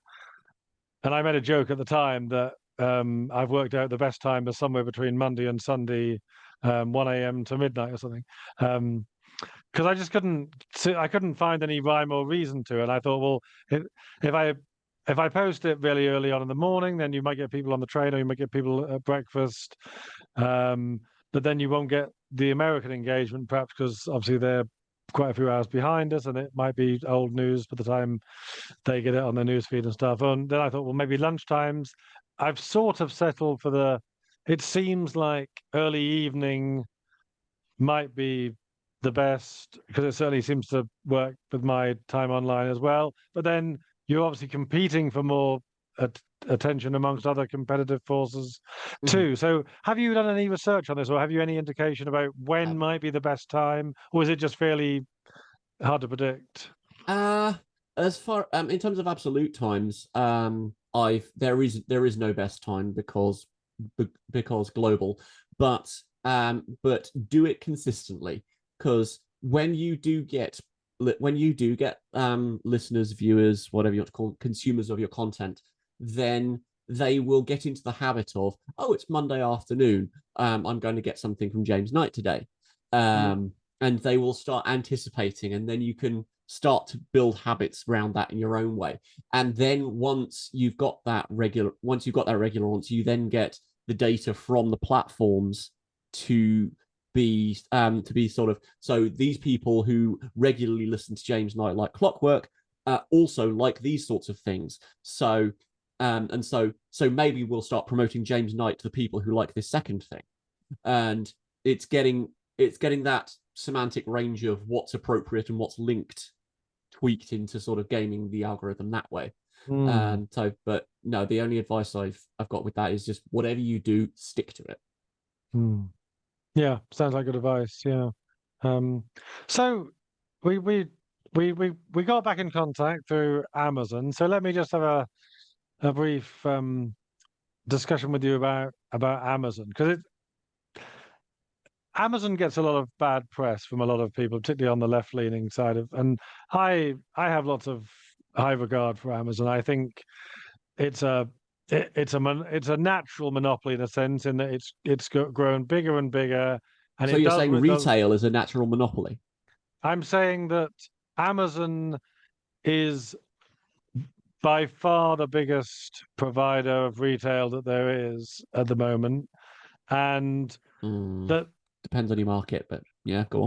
And I made a joke at the time that I've worked out the best time is somewhere between Monday and Sunday, 1 a.m. to midnight or something. Because I just I couldn't find any rhyme or reason to it. I thought, well, if I if I post it really early on in the morning, then you might get people on the train or you might get people at breakfast. Um, but then you won't get the American engagement, perhaps because obviously they're quite a few hours behind us, and it might be old news by the time they get it on their newsfeed and stuff. And then I thought, well, maybe lunchtimes. I've sort of settled for it seems like early evening might be the best because it certainly seems to work with my time online as well. But then you're obviously competing for more attention amongst other competitive forces Mhm. too. So have you done any research on this, or have you any indication about when might be the best time, or is it just fairly hard to predict? Uh as far in terms of absolute times, I've there is no best time, because global, but do it consistently, because when you do get listeners, viewers, whatever you want to call consumers of your content, then they will get into the habit of, oh, it's Monday afternoon, I'm going to get something from James Knight today. Mm. And they will start anticipating, and then you can start to build habits around that in your own way. And then once you've got that regular audience, you then get the data from the platforms to be sort of, so these people who regularly listen to James Knight like clockwork also like these sorts of things. So maybe we'll start promoting James Knight to the people who like this second thing. And it's getting it's getting that semantic range of what's appropriate and what's linked tweaked into sort of gaming the algorithm that way. Hmm. But no, the only advice I've got with that is just whatever you do, stick to it. Hmm. Yeah, sounds like good advice. Yeah. Um, so we we we got back in contact through Amazon. So let me just have a brief discussion with you about Amazon, because Amazon gets a lot of bad press from a lot of people, particularly on the left-leaning side of, and I have lots of high regard for Amazon. I think it's a it's a natural monopoly in a sense, in that it's grown bigger and bigger, and So it you're does saying what it does. retail is a natural monopoly? I'm saying that Amazon is by far the biggest provider of retail that there is at the moment, and Mm, that, depends on your market, but yeah, go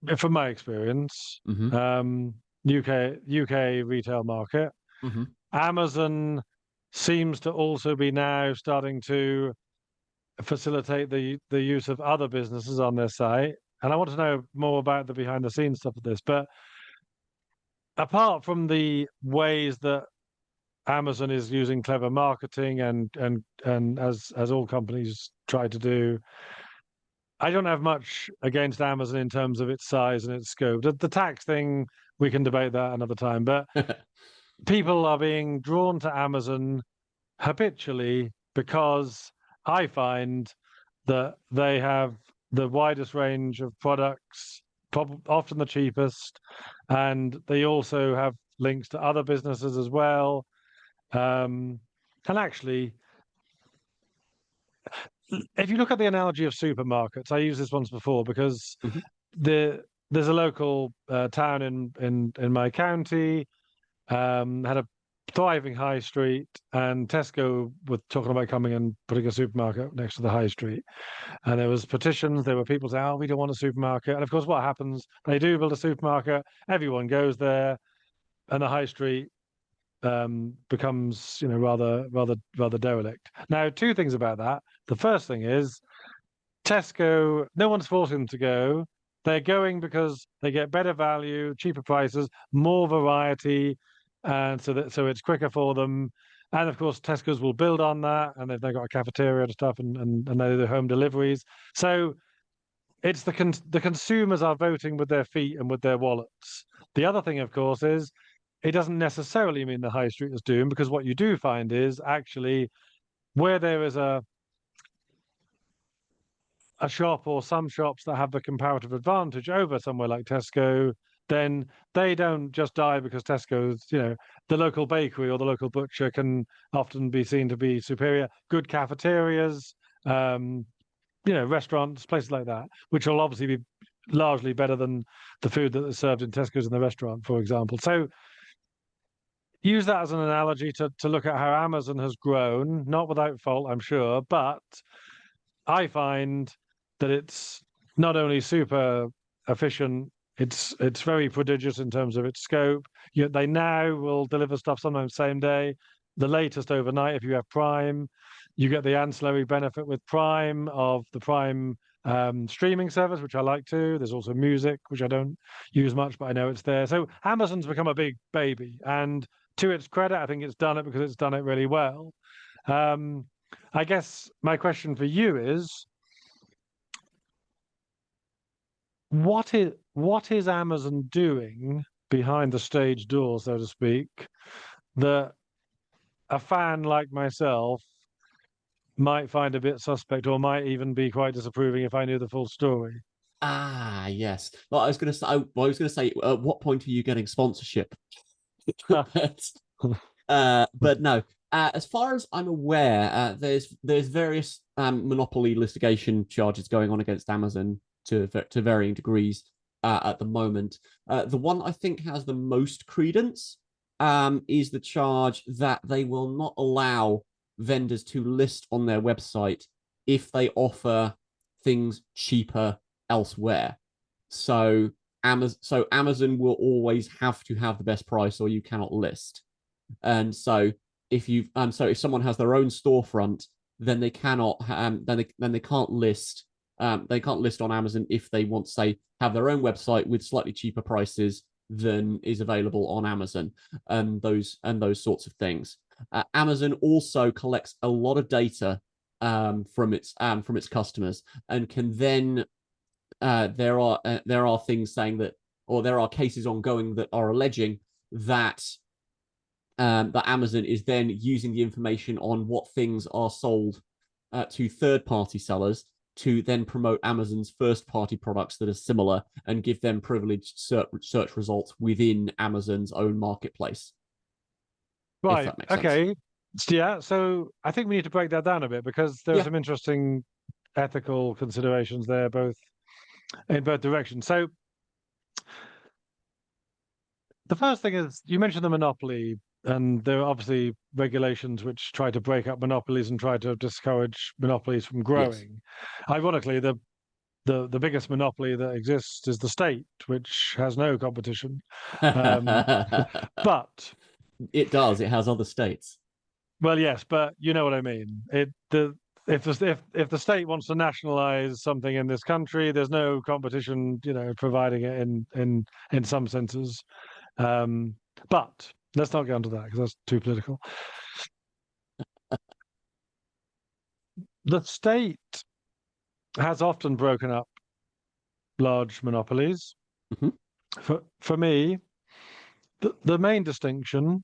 on. from my experience, Mm-hmm. um, UK retail market, Mm-hmm. Amazon seems to also be now starting to facilitate the use of other businesses on their site. And I want to know more about the behind the scenes stuff of this. But apart from the ways that Amazon is using clever marketing and as all companies try to do, I don't have much against Amazon in terms of its size and its scope. The tax thing, we can debate that another time. But people are being drawn to Amazon habitually because I find that they have the widest range of products, often the cheapest, and they also have links to other businesses as well. Um, and actually, if you look at the analogy of supermarkets, I used this once before because Mhm. there's a local town in my county, had a thriving high street, and Tesco were talking about coming and putting a supermarket next to the high street. And there was petitions. There were people saying, "Oh, we don't want a supermarket." And of course, what happens? They do build a supermarket. Everyone goes there, and the high street becomes, rather derelict. Now, two things about that. The first thing is Tesco. No one's forcing them to go. They're going because they get better value, cheaper prices, more variety, and so it's quicker for them. And of course, Tesco's will build on that, and they've got a cafeteria and stuff, and they do home deliveries. So it's the consumers are voting with their feet and with their wallets. The other thing, of course, is it doesn't necessarily mean the high street is doomed, because what you do find is actually where there is a shop or some shops that have the comparative advantage over somewhere like Tesco, then they don't just die because Tesco's, the local bakery or the local butcher can often be seen to be superior. Good cafeterias, um, restaurants, places like that, which will obviously be largely better than the food that is served in Tesco's in the restaurant, for example. So use that as an analogy to look at how Amazon has grown, not without fault, I'm sure, but I find that it's not only super efficient, it's very prodigious in terms of its scope. They now will deliver stuff sometimes same day, the latest overnight if you have Prime. You get the ancillary benefit with Prime of the Prime streaming service, which I like too. There's also music, which I don't use much, but I know it's there. So Amazon's become a big baby, and to its credit, I think it's done it because it's done it really well. Um, I guess my question for you is, what is Amazon doing behind the stage door, so to speak, that a fan like myself might find a bit suspect, or might even be quite disapproving if I knew the full story? Ah, yes. Well, I was going to say, at what point are you getting sponsorship? but, but no. As far as I'm aware, there's various monopoly litigation charges going on against Amazon to varying degrees at the moment. The one I think has the most credence is the charge that they will not allow vendors to list on their website if they offer things cheaper elsewhere. So Amazon will always have to have the best price, or you cannot list. And so if someone has their own storefront, then they cannot then they can't list They can't list on Amazon if they want to say have their own website with slightly cheaper prices than is available on Amazon, and those sorts of things. Amazon also collects a lot of data from its customers, and can then there are things saying that, or there are cases ongoing that are alleging that that Amazon is then using the information on what things are sold to third-party sellers to then promote Amazon's first-party products that are similar and give them privileged search results within Amazon's own marketplace. If Right. that makes sense. Okay. Yeah. So I think we need to break that down a bit because there are Yeah. some interesting ethical considerations there, both in both directions. So the first thing is you mentioned the monopoly, and there are obviously regulations which try to break up monopolies and try to discourage monopolies from Yes. growing. Ironically, the biggest monopoly that exists is the state, which has no competition. Um, but It does. It has other states. well, yes, but you know what I mean. If the state wants to nationalize something in this country, there's no competition, providing it in some senses. But let's not get onto that because that's too political. The state has often broken up large monopolies. Mhm. For me, the main distinction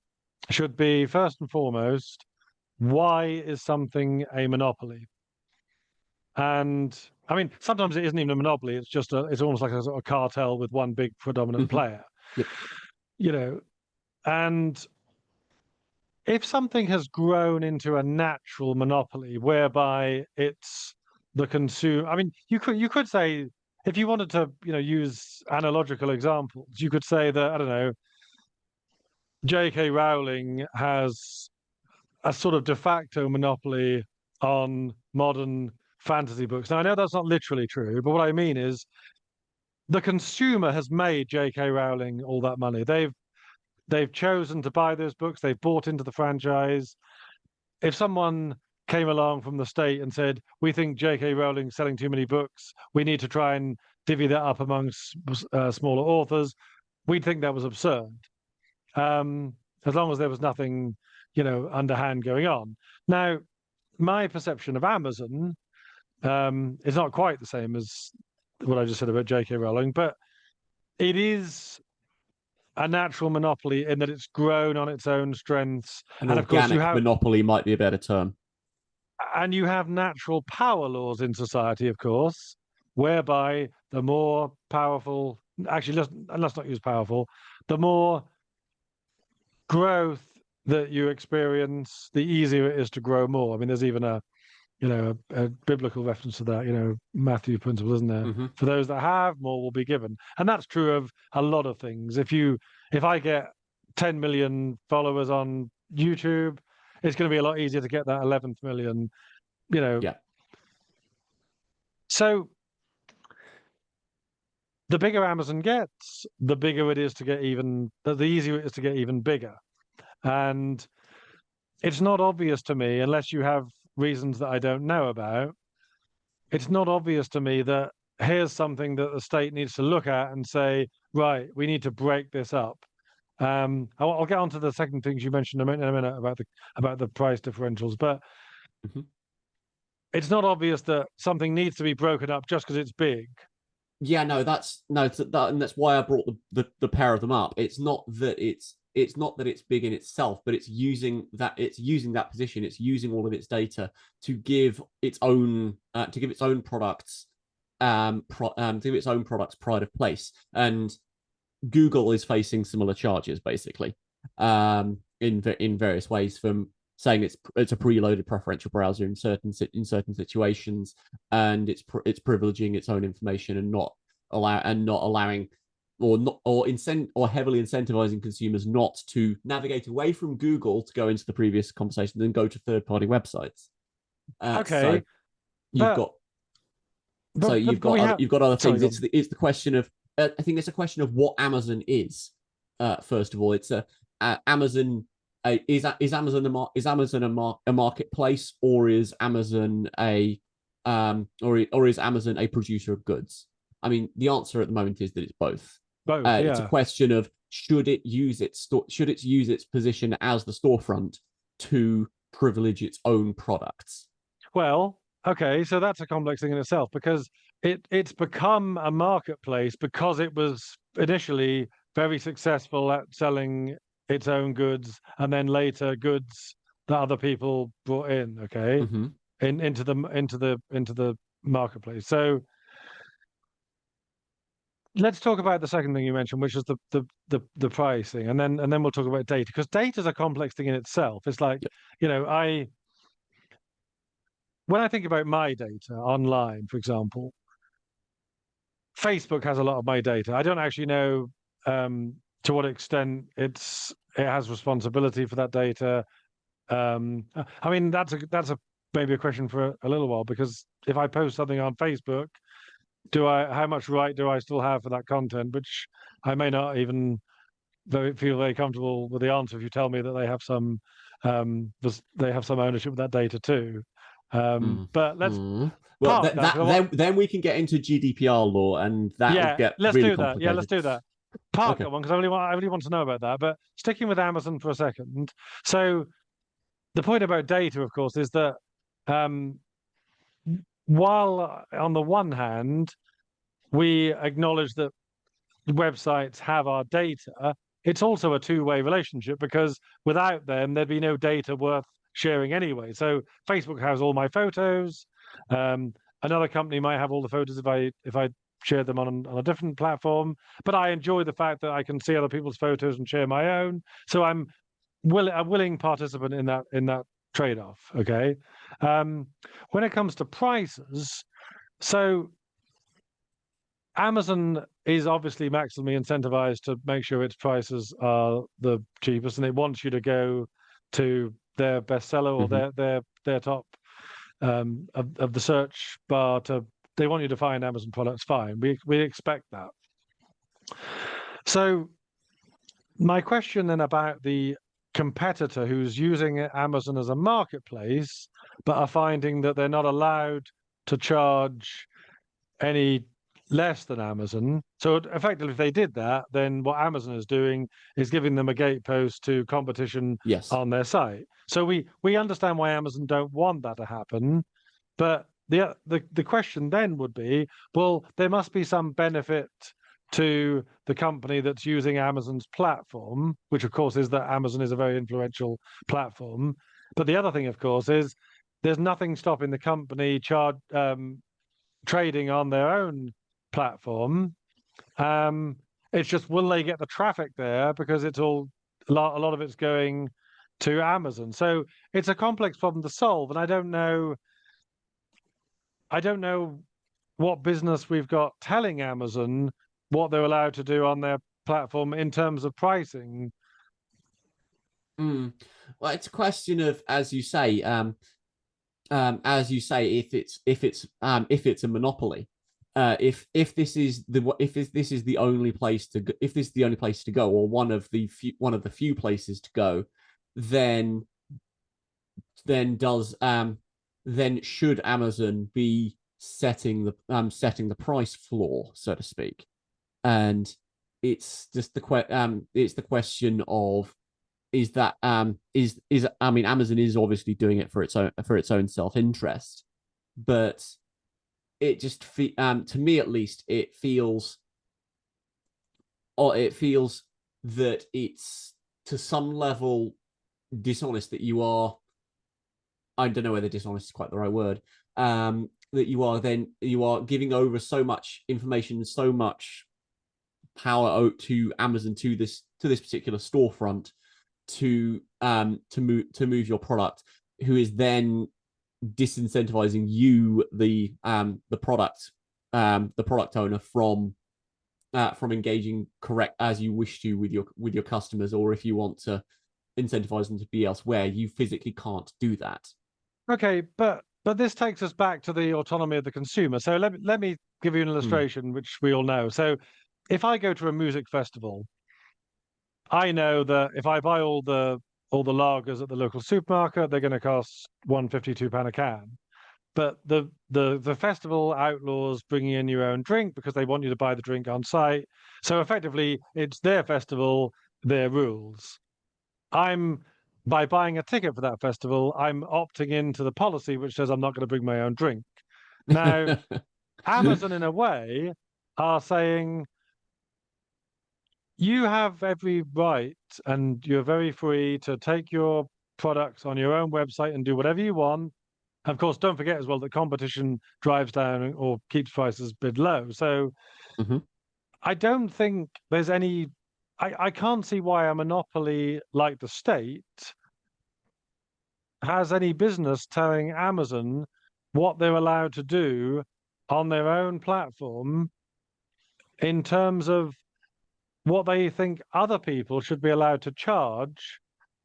should be first and foremost, why is something a monopoly? And I mean, sometimes it isn't even a monopoly. It's almost like a sort of cartel with one big predominant Mhm. player, Yep. you know. And if something has grown into a natural monopoly whereby it's the consumer, I mean, you could say, if you wanted to, use analogical examples, you could say that, I don't know, J.K. Rowling has a sort of de facto monopoly on modern fantasy books. Now, I know that's not literally true, but what I mean is the consumer has made J.K. Rowling all that money. They've chosen to buy those books. They've bought into the franchise. If someone came along from the state and said, "We think J.K. Rowling's selling too many books. We need to try and divvy that up amongst smaller authors," we'd think that was absurd. Um, as long as there was nothing, underhand going on. Now, my perception of Amazon is not quite the same as what I just said about J.K. Rowling, but it is a natural monopoly in that it's grown on its own strengths, An and of course organic monopoly might be a better term. you have natural power laws in society, of course, whereby the more powerful, actually, let's not use powerful, the more growth that you experience, the easier it is to grow more. I mean, there's even a biblical reference to that, Matthew principle, isn't there? Mm-hmm. For those that have, more will be given. And that's true of a lot of things. If I get 10 million followers on YouTube, it's going to be a lot easier to get that 11th million, you know. Yeah. So the bigger Amazon gets, the bigger it is to get the easier it is to get even bigger. And it's not obvious to me, unless you have reasons that I don't know about, it's not obvious to me that here's something that the state needs to look at and say, right, we need to break this up. I'll get on to the second things you mentioned in a minute about the price differentials, but Mm-hmm. it's not obvious that something needs to be broken up just because it's big. Yeah, no, and that's why I brought the pair of them up. It's not that it's big in itself, but it's using that position. It's using all of its data to give its own products to give its own products pride of place. And Google is facing similar charges, basically, in various ways, from saying it's a preloaded preferential browser in certain situations, and it's privileging its own information and not allowing or heavily incentivizing consumers not to navigate away from Google to go into the previous conversation, then go to third-party websites. So Okay, you've but got we have. you've got other Sorry, things. go on. It's the question of I think it's a question of what Amazon is. First of all, it's Amazon. Is Amazon a marketplace, or is Amazon or is Amazon a producer of goods? I mean, the answer at the moment is that it's both. Both, It's a yeah. question of should it use its position as the storefront to privilege its own products? Well, okay, so that's a complex thing in itself because it's become a marketplace because it was initially very successful at selling its own goods and then later goods that other people brought in, okay, Mm-hmm. into the marketplace. So let's talk about the second thing you mentioned, which is the pricing, and then we'll talk about data because data is a complex thing in itself. It's like, Yep. I when I think about my data online, for example, Facebook has a lot of my data. I don't actually know to what extent it has responsibility for that data. I mean, that's a maybe a question for a little while because if I post something on Facebook, how much right do I still have for that content? Which I may not even feel very comfortable with the answer if you tell me that they have some ownership of that data too. But let's Mm-hmm. Well, park that that that because then we can get into GDPR law, and that will yeah, get let's really do that. Yeah, let's complicated. do that. Park Okay. that one because I really want to know about that. But sticking with Amazon for a second. So the point about data, of course, is that um, while on the one hand we acknowledge that websites have our data, it's also a two-way relationship because without them, there'd be no data worth sharing anyway. So Facebook has all my photos. Um, Another company might have all the photos if I share them on a different platform. But I enjoy the fact that I can see other people's photos and share my own. So I'm a willing participant in that trade-off. Okay. Um, when it comes to prices, so Amazon is obviously maximally incentivized to make sure its prices are the cheapest, and it wants you to go to their bestseller or Mm-hmm. their top of the search bar to. They want you to find Amazon products. Fine, we expect that. So my question then about the competitor who's using Amazon as a marketplace, but are finding that they're not allowed to charge any less than Amazon. So effectively, if they did that, then what Amazon is doing is giving them a gatepost to competition Yes. on their site. So we understand why Amazon don't want that to happen, but the question then would be, well, there must be some benefit to the company that's using Amazon's platform, which of course is that Amazon is a very influential platform. But the other thing, of course, is there's nothing stopping the company trading on their own platform. Um, it's just will they get the traffic there because a lot of it's going to Amazon. So it's a complex problem to solve, and I don't know what business we've got telling Amazon what they're allowed to do on their platform in terms of pricing. Mm. Well, it's a question of, if it's a monopoly, if this is the only place to go, if this is the only place to go, or one of the few places to go, then then does then should Amazon be setting the price floor, so to speak? And it's the question of, is I mean, Amazon is obviously doing it for its own self-interest, but to me at least, it feels that it's to some level dishonest that you are. I don't know whether dishonest is quite the right word. That you are giving over so much information, so much power to Amazon, to this particular storefront, to move your product, who is then disincentivizing you, the product owner, from engaging correct as you wish to with your customers, or if you want to incentivize them to be elsewhere, you physically can't do that. Okay, but this takes us back to the autonomy of the consumer. So let me give you an Hmm. illustration, which we all know. So if I go to a music festival, I know that if I buy all the lagers at the local supermarket, they're going to cost £1.52 a can. but the festival outlaws bringing in your own drink because they want you to buy the drink on site. So effectively, it's their festival, their rules. By buying a ticket for that festival, I'm opting into the policy which says I'm not going to bring my own drink. Now, Amazon, in a way, are saying you have every right and you're very free to take your products on your own website and do whatever you want. Of course, don't forget as well that competition drives down or keeps prices bid low. So Mhm. I don't think there's any. I can't see why a monopoly like the state has any business telling Amazon what they're allowed to do on their own platform in terms of what they think other people should be allowed to charge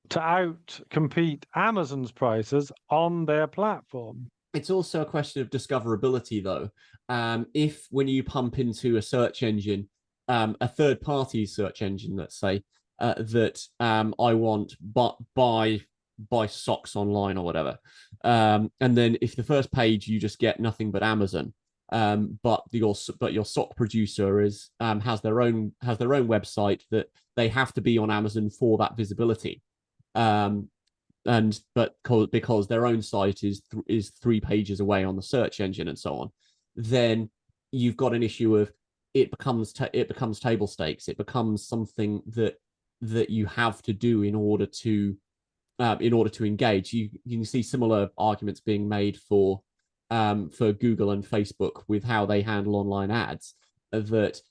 to out compete Amazon's prices on their platform. It's also a question of discoverability, though. If when you pump into a search engine, a third party search engine, let's say, that I want but buy socks online or whatever, and then if the first page you just get nothing but Amazon, but your sock producer has their own website that they have to be on Amazon for that visibility. Um, and but because their own site is 3 pages away on the search engine and so on, then you've got an issue of it becomes table stakes. It becomes something that you have to do in order to engage. You can see similar arguments being made for Google and Facebook with how they handle online ads. That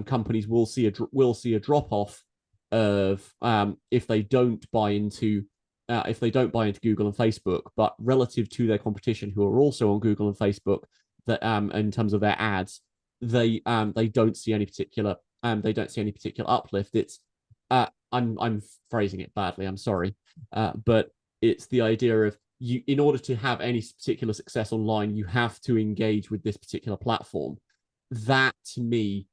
companies will see a drop off of if they don't buy into Google and Facebook, but relative to their competition who are also on Google and Facebook, that in terms of their ads, they don't see any particular uplift. It's I'm phrasing it badly. I'm sorry, but it's the idea of you in order to have any particular success online, you have to engage with this particular platform. That to me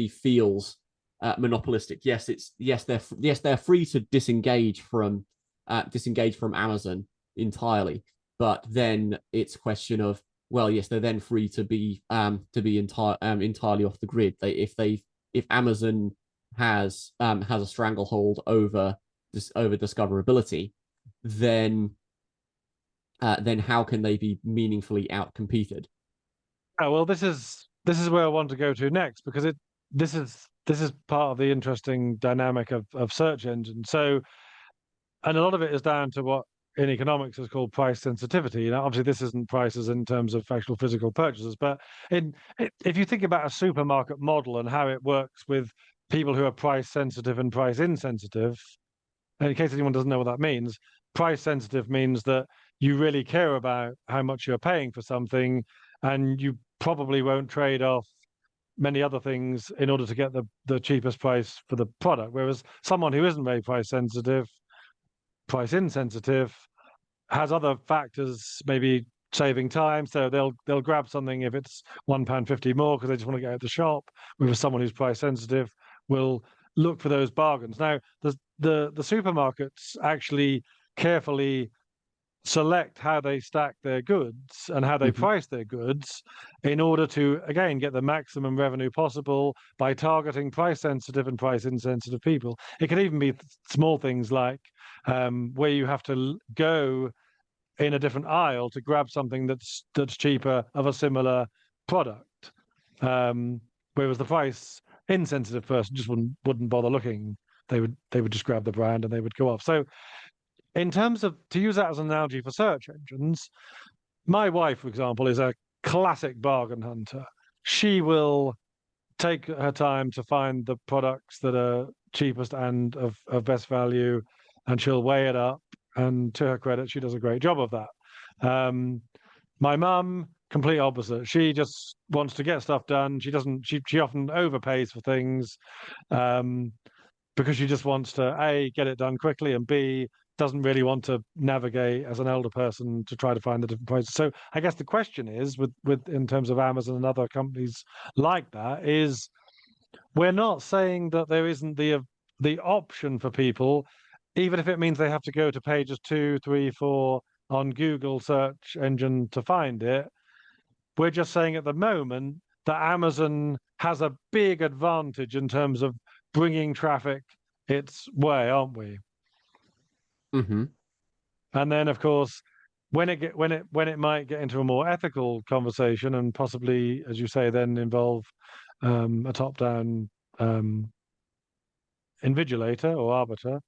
feels monopolistic. They're free to disengage from Amazon entirely, but then it's a question of, well, yes, they're then free to be entirely off the grid. If Amazon has a stranglehold over discoverability, then how can they be meaningfully outcompeted? Oh, well, this is where I want to go to next because this is part of the interesting dynamic of search engines. So, and a lot of it is down to what in economics is called price sensitivity. Now, obviously, this isn't prices in terms of actual physical purchases, but if you think about a supermarket model and how it works with people who are price sensitive and price insensitive, and in case anyone doesn't know what that means, price sensitive means that you really care about how much you're paying for something, and you probably won't trade off many other things in order to get the cheapest price for the product. Whereas someone who isn't very price sensitive, price insensitive, has other factors, maybe saving time. So they'll grab something if it's £1.50 more because they just want to get out the shop. Whereas someone who's price sensitive will look for those bargains. Now, the supermarkets actually carefully select how they stack their goods and how they Mhm. price their goods in order to, again, get the maximum revenue possible by targeting price sensitive and price insensitive people. It can even be small things like where you have to go in a different aisle to grab something that's cheaper of a similar product. Whereas the price insensitive person just wouldn't bother looking. They would just grab the brand and they would go off. So in terms of, to use that as an analogy for search engines, my wife, for example, is a classic bargain hunter. She will take her time to find the products that are cheapest and of best value, and she'll weigh it up. And to her credit, she does a great job of that. My mum, complete opposite. She just wants to get stuff done. She doesn't. She often overpays for things. Um, because she just wants to A, get it done quickly, and B, doesn't really want to navigate as an elder person to try to find the different prices. So I guess the question is with in terms of Amazon and other companies like that is we're not saying that there isn't the option for people, even if it means they have to go to pages 2, 3, 4 on Google search engine to find it. We're just saying at the moment that Amazon has a big advantage in terms of bringing traffic its way, aren't we? Mm-hmm. And then, of course, when it might get into a more ethical conversation and possibly, as you say, then involve a top-down invigilator or arbiter,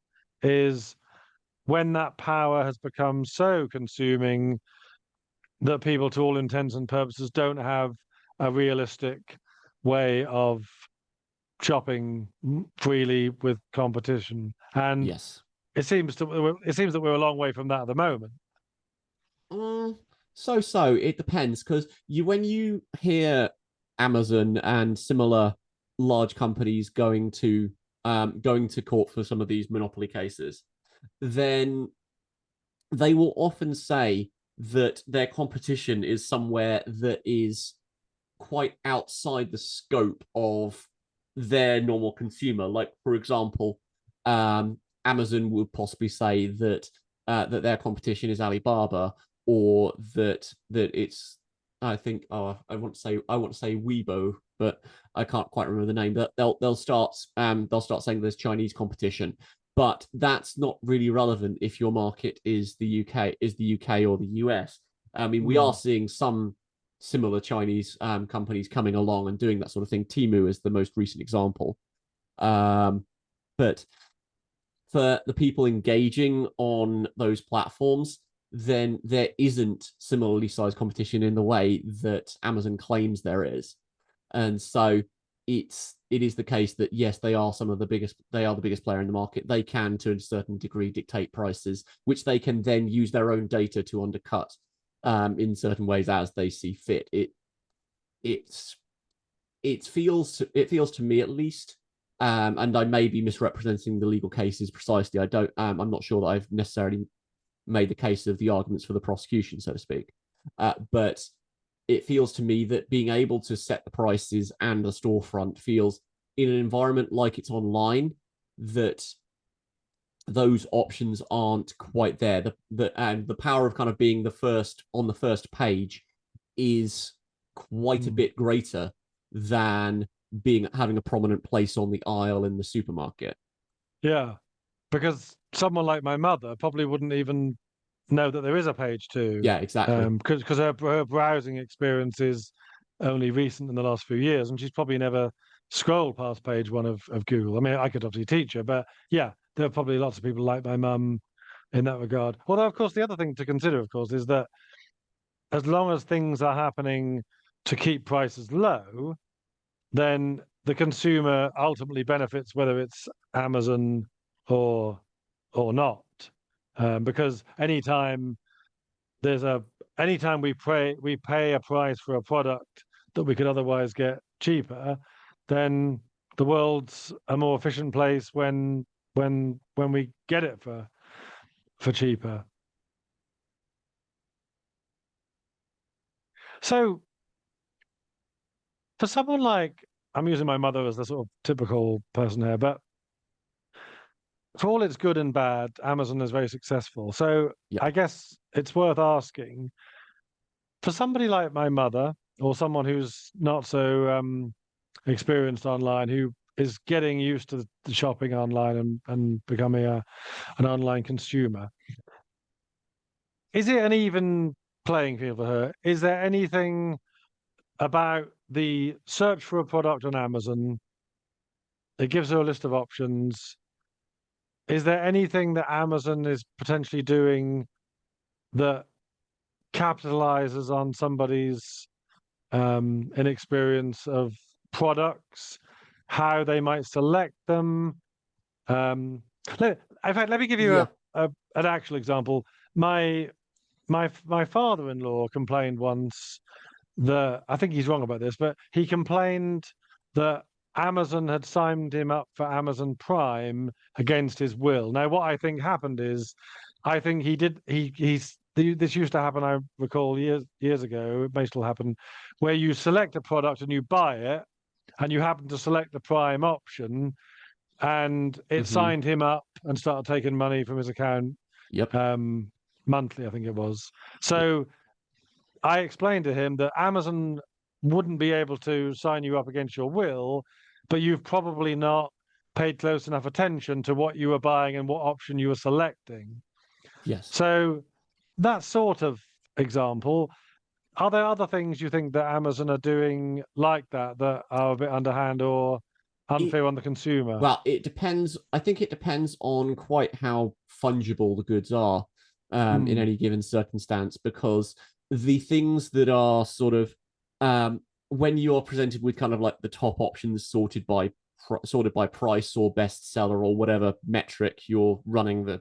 is when that power has become so consuming that people, to all intents and purposes, don't have a realistic way of shopping freely with competition. And Yes. it seems that we're a long way from that at the moment. So it depends because when you hear Amazon and similar large companies going to court for some of these monopoly cases, then they will often say that their competition is somewhere that is quite outside the scope of their normal consumer. Like, for example, Amazon would possibly say that that their competition is Alibaba, or that it's I think I want to say Weibo, but I can't quite remember the name. But they'll start saying there's Chinese competition, but that's not really relevant if your market is the UK or the US. I mean, we are seeing some similar Chinese companies coming along and doing that sort of thing. Temu is the most recent example. But for the people engaging on those platforms, then there isn't similarly sized competition in the way that Amazon claims there is. And so it is the case that yes, they are the biggest player in the market. They can, to a certain degree, dictate prices, which they can then use their own data to undercut in certain ways as they see fit. It feels to me at least, and I may be misrepresenting the legal cases precisely. I'm not sure that I've necessarily made the case of the arguments for the prosecution, so to speak. But it feels to me that being able to set the prices and the storefront feels, in an environment like it's online, that those options aren't quite there. And the power of kind of being the first on the first page is quite a bit greater than having a prominent place on the aisle in the supermarket. Yeah, because someone like my mother probably wouldn't even know that there is a page two, Yeah, exactly. because her browsing experience is only recent in the last few years, and she's probably never scrolled past page one of Google. I mean, I could obviously teach her, but yeah, there are probably lots of people like my mum in that regard. Although, of course, the other thing to consider, of course, is that as long as things are happening to keep prices low, then the consumer ultimately benefits, whether it's Amazon or not, because anytime we pay a price for a product that we could otherwise get cheaper, then the world's a more efficient place when we get it for cheaper. So for someone like, I'm using my mother as the sort of typical person here, but for all its good and bad, Amazon is very successful. So Yep. I guess it's worth asking, for somebody like my mother or someone who's not so experienced online, who is getting used to the shopping online and becoming an online consumer, is it an even playing field for her? Is there anything about the search for a product on Amazon? It gives her a list of options. Is there anything that Amazon is potentially doing that capitalizes on somebody's inexperience of products, how they might select them? In fact, let me give you Yeah. an actual example. My father-in-law complained once that, I think he's wrong about this, but he complained that Amazon had signed him up for Amazon Prime against his will. Now, what I think happened is, I think this used to happen, I recall years ago, it may still happen, where you select a product and you buy it, and you happen to select the Prime option, and it Mm-hmm. signed him up and started taking money from his account. Yep. monthly, I think it was. So I explained to him that Amazon wouldn't be able to sign you up against your will, but you've probably not paid close enough attention to what you were buying and what option you were selecting. Yes. So that sort of example, are there other things you think that Amazon are doing like that that are a bit underhand or It unfair on the consumer? Well, it depends. I think it depends on quite how fungible the goods are in Hmm. any given circumstance, because the things that are sort of when you're presented with kind of like the top options sorted by price or bestseller or whatever metric you're running the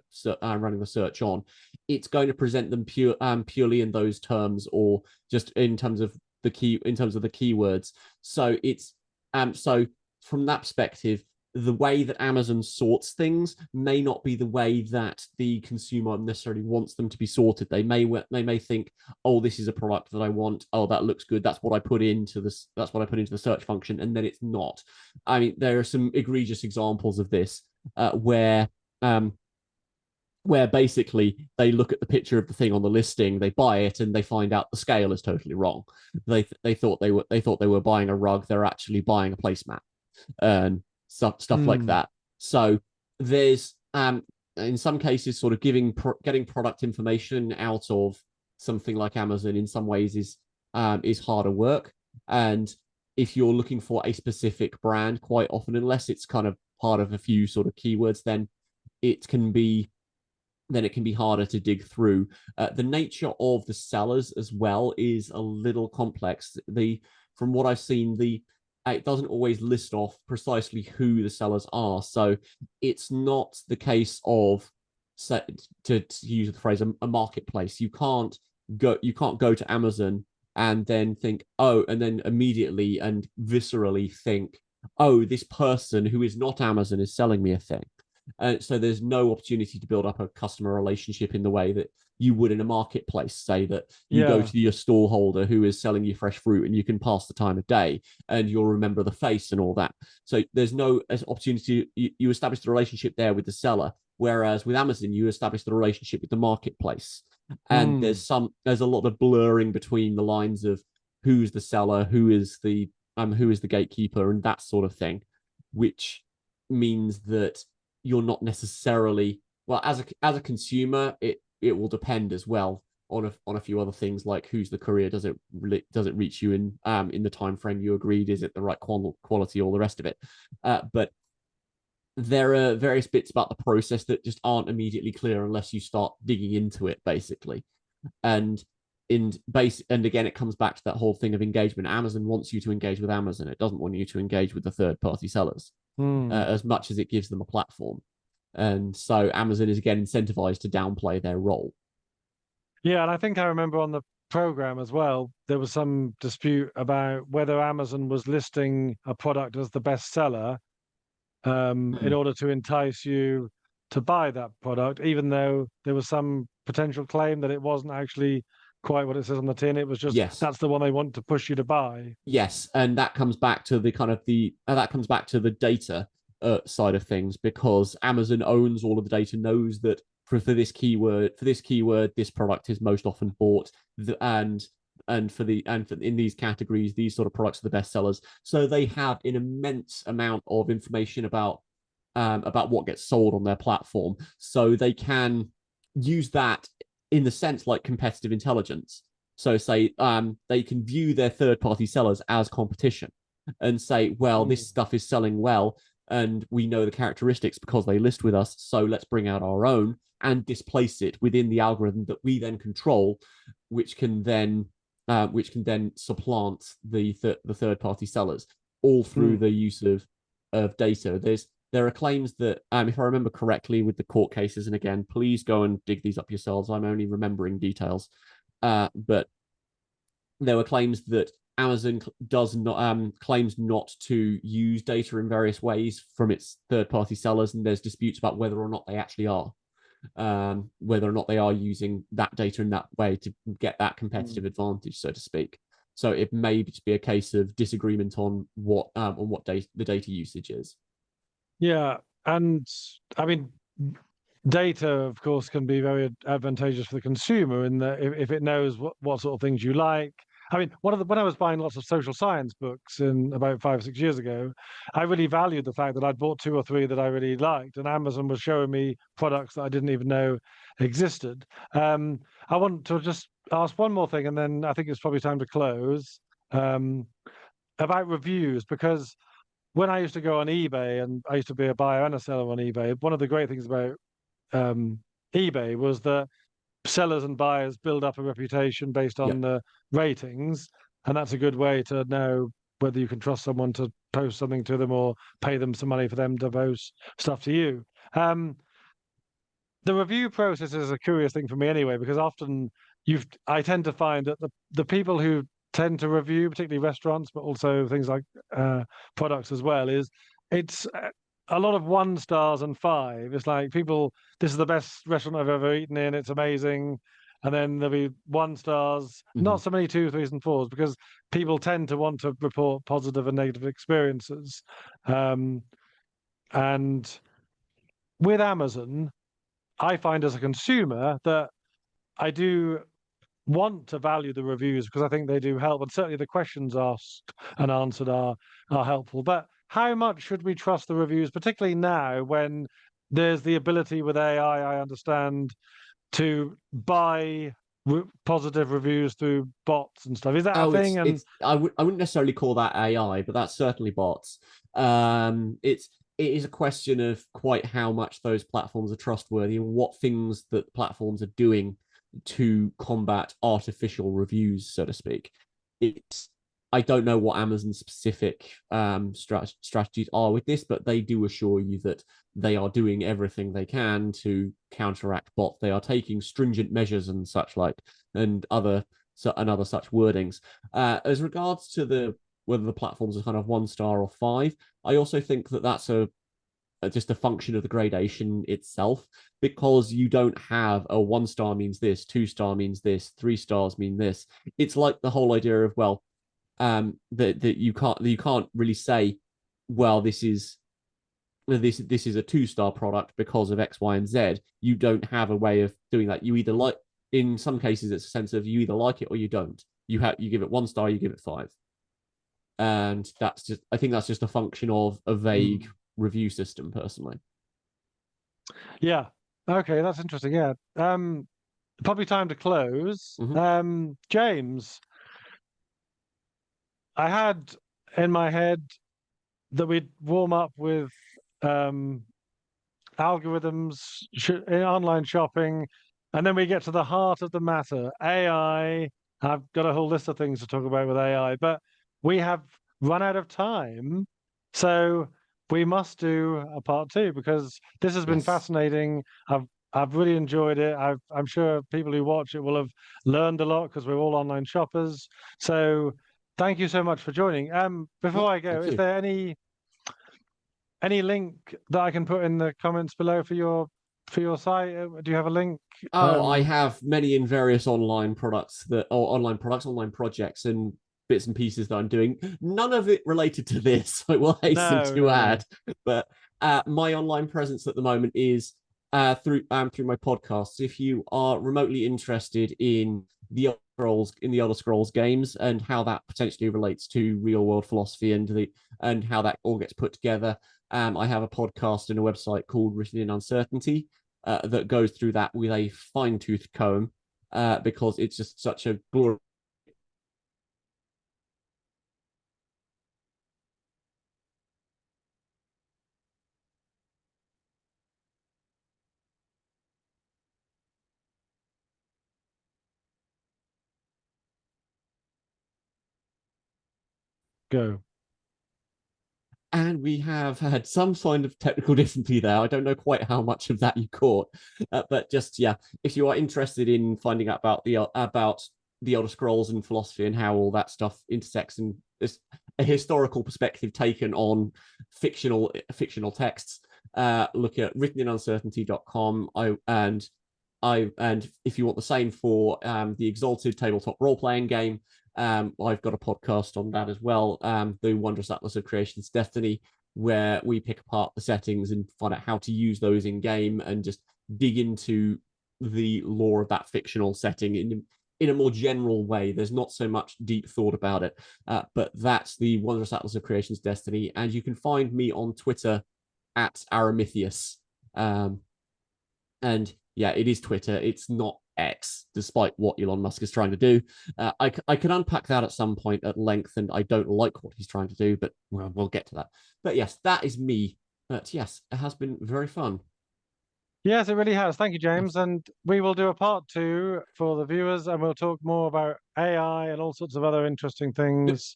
search on, it's going to present them purely in those terms, or just in terms of the keywords. So so from that perspective, the way that Amazon sorts things may not be the way that the consumer necessarily wants them to be sorted. They may think, oh, this is a product that I want. Oh, that looks good. That's what I put into this. That's what I put into the search function, and then it's not. I mean, there are some egregious examples of this where basically they look at the picture of the thing on the listing, they buy it, and they find out the scale is totally wrong. They thought they were buying a rug. They're actually buying a placemat and stuff like Hmm. that. So there's in some cases sort of getting product information out of something like Amazon in some ways is harder work. And if you're looking for a specific brand, quite often, unless it's kind of part of a few sort of keywords, it can be then it can be harder to dig through. The nature of the sellers as well is a little complex. From what I've seen, it doesn't always list off precisely who the sellers are. So it's not the case of, to use the phrase, a marketplace. You can't go to Amazon and then think, oh, and then immediately and viscerally think, oh, this person who is not Amazon is selling me a thing. So there's no opportunity to build up a customer relationship in the way that you would in a marketplace. Say that you go Yeah. to your stallholder who is selling you fresh fruit, and you can pass the time of day, and you'll remember the face and all that. So there's no opportunity. You establish the relationship there with the seller, whereas with Amazon you establish the relationship with the marketplace, and Hmm. there's a lot of blurring between the lines of who's the seller, who is the gatekeeper, and that sort of thing, which means that you're not necessarily, well, as a consumer, it will depend as well on a few other things, like who's the courier, does it reach you in the time frame you agreed, is it the right quality, all the rest of it. But there are various bits about the process that just aren't immediately clear unless you start digging into it, basically. And and again, it comes back to that whole thing of engagement. Amazon wants you to engage with Amazon. It doesn't want you to engage with the third party sellers, Hmm. as much as it gives them a platform. And so Amazon is again incentivized to downplay their role. Yeah, and I think I remember on the program as well, there was some dispute about whether Amazon was listing a product as the bestseller in Mm. order to entice you to buy that product, even though there was some potential claim that it wasn't actually quite what it says on the tin. It was just Yes, that's the one they want to push you to buy. yes, and that comes back to the data side of things, because Amazon owns all of the data, knows that for this keyword, this product is most often bought, and in these categories, these sort of products are the best sellers. So they have an immense amount of information about what gets sold on their platform. So they can use that in the sense like competitive intelligence. So say they can view their third party sellers as competition and say, well, Mm. this stuff is selling well, and we know the characteristics because they list with us. So let's bring out our own and displace it within the algorithm that we then control, which can then supplant the third party sellers, all through Mm. the use of data. There are claims that, if I remember correctly, with the court cases, and again, please go and dig these up yourselves. I'm only remembering details, but there were claims that Amazon does not claims not to use data in various ways from its third-party sellers, and there's disputes about whether or not they actually are, whether or not they are using that data in that way to get that Mm. competitive advantage, so to speak. So it may be a case of disagreement on what the data usage is. Yeah, and I mean, data, of course, can be very advantageous for the consumer in that if it knows what sort of things you like. I mean, when I was buying lots of social science books in about 5 or 6 years ago, I really valued the fact that I'd bought 2 or 3 that I really liked, and Amazon was showing me products that I didn't even know existed. I want to just ask one more thing, and then I think it's probably time to close. Um, about reviews, because when I used to go on eBay, and I used to be a buyer and a seller on eBay, one of the great things about um, eBay was that sellers and buyers build up a reputation based Yeah. on the ratings, and that's a good way to know whether you can trust someone to post something to them or pay them some money for them to post stuff to you. Um, the review process is a curious thing for me anyway, because often I tend to find that the people who tend to review, particularly restaurants, but also things like products as well, it's a lot of 1 stars and 5. It's like people, this is the best restaurant I've ever eaten in, it's amazing. And then there'll be 1 stars, Mhm. not so many 2, 3s, and 4s, because people tend to want to report positive and negative experiences. Um, and with Amazon, I find as a consumer that I do want to value the reviews because I think they do help, and certainly the questions asked and answered are helpful. But how much should we trust the reviews, particularly now when there's the ability with AI, I understand, to buy positive reviews through bots and stuff? Is that a Oh, thing? And I wouldn't necessarily call that AI, but that's certainly bots. It is a question of quite how much those platforms are trustworthy and what things that platforms are doing to combat artificial reviews, so to speak. It's I don't know what Amazon's specific strategies are with this, but they do assure you that they are doing everything they can to counteract bots. They are taking stringent measures and such like, and other such wordings. As regards to whether the platforms are kind of 1 star or 5, I also think that that's just a function of the gradation itself, because you don't have a 1 star means this, 2 star means this, 3 stars mean this. It's like the whole idea of, well, that you can't really say, well, this is a 2 star product because of X, Y, and Z. You don't have a way of doing that. You either like, in some cases, it's a sense of you either like it or you don't. You give it 1 star, you give it 5, and I think that's just a function of a vague review system, personally. yeah, okay, that's interesting. Yeah, probably time to close. Mm-hmm. James, I had in my head that we'd warm up with um, algorithms in online shopping, and then we get to the heart of the matter. AI. I've got a whole list of things to talk about with AI, but we have run out of time, so we must do a part 2 because this has been Yes. fascinating. I've really enjoyed it. I'm sure people who watch it will have learned a lot because we're all online shoppers. So thank you so much for joining. Before Well, I go, thank is you. there any link that I can put in the comments below for your site? Do you have a link? Oh, I Um, have many in various online projects and bits and pieces that I'm doing. None of it related to this, I will hasten no, to no, no. add. But my online presence at the moment is through my podcasts. If you are remotely interested in the Elder Scrolls games and how that potentially relates to real world philosophy and how that all gets put together, I have a podcast and a website called Written in Uncertainty that goes through that with a fine tooth comb, because it's just such a glory. Go. And we have had some kind of technical difficulty there. I don't know quite how much of that you caught, but just, yeah, if you are interested in finding out about the Elder Scrolls and philosophy and how all that stuff intersects, and there's a historical perspective taken on fictional texts, look at writteninuncertainty.com. And if you want the same for the Exalted tabletop role playing game, I've got a podcast on that as well, The Wondrous Atlas of Creation's Destiny, where we pick apart the settings and find out how to use those in game and just dig into the lore of that fictional setting in a more general way. There's not so much deep thought about it, but that's the Wondrous Atlas of Creation's Destiny. And you can find me on Twitter at Aramithius. And yeah, it is Twitter. It's not X, despite what Elon Musk is trying to do. I can unpack that at some point at length, and I don't like what he's trying to do, but we'll get to that. But yes, that is me. But yes, it has been very fun. Yes, it really has. Thank you, James. And we will do a part 2 for the viewers, and we'll talk more about AI and all sorts of other interesting things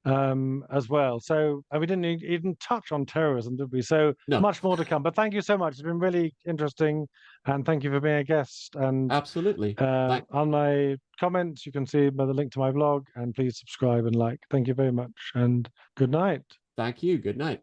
as well. So we didn't even touch on terrorism, did we? So No, much more to come. But thank you so much. It's been really interesting, and thank you for being a guest. And absolutely. on my comments, you can see by the link to my blog, and please subscribe and like. Thank you very much, and good night. Thank you. Good night.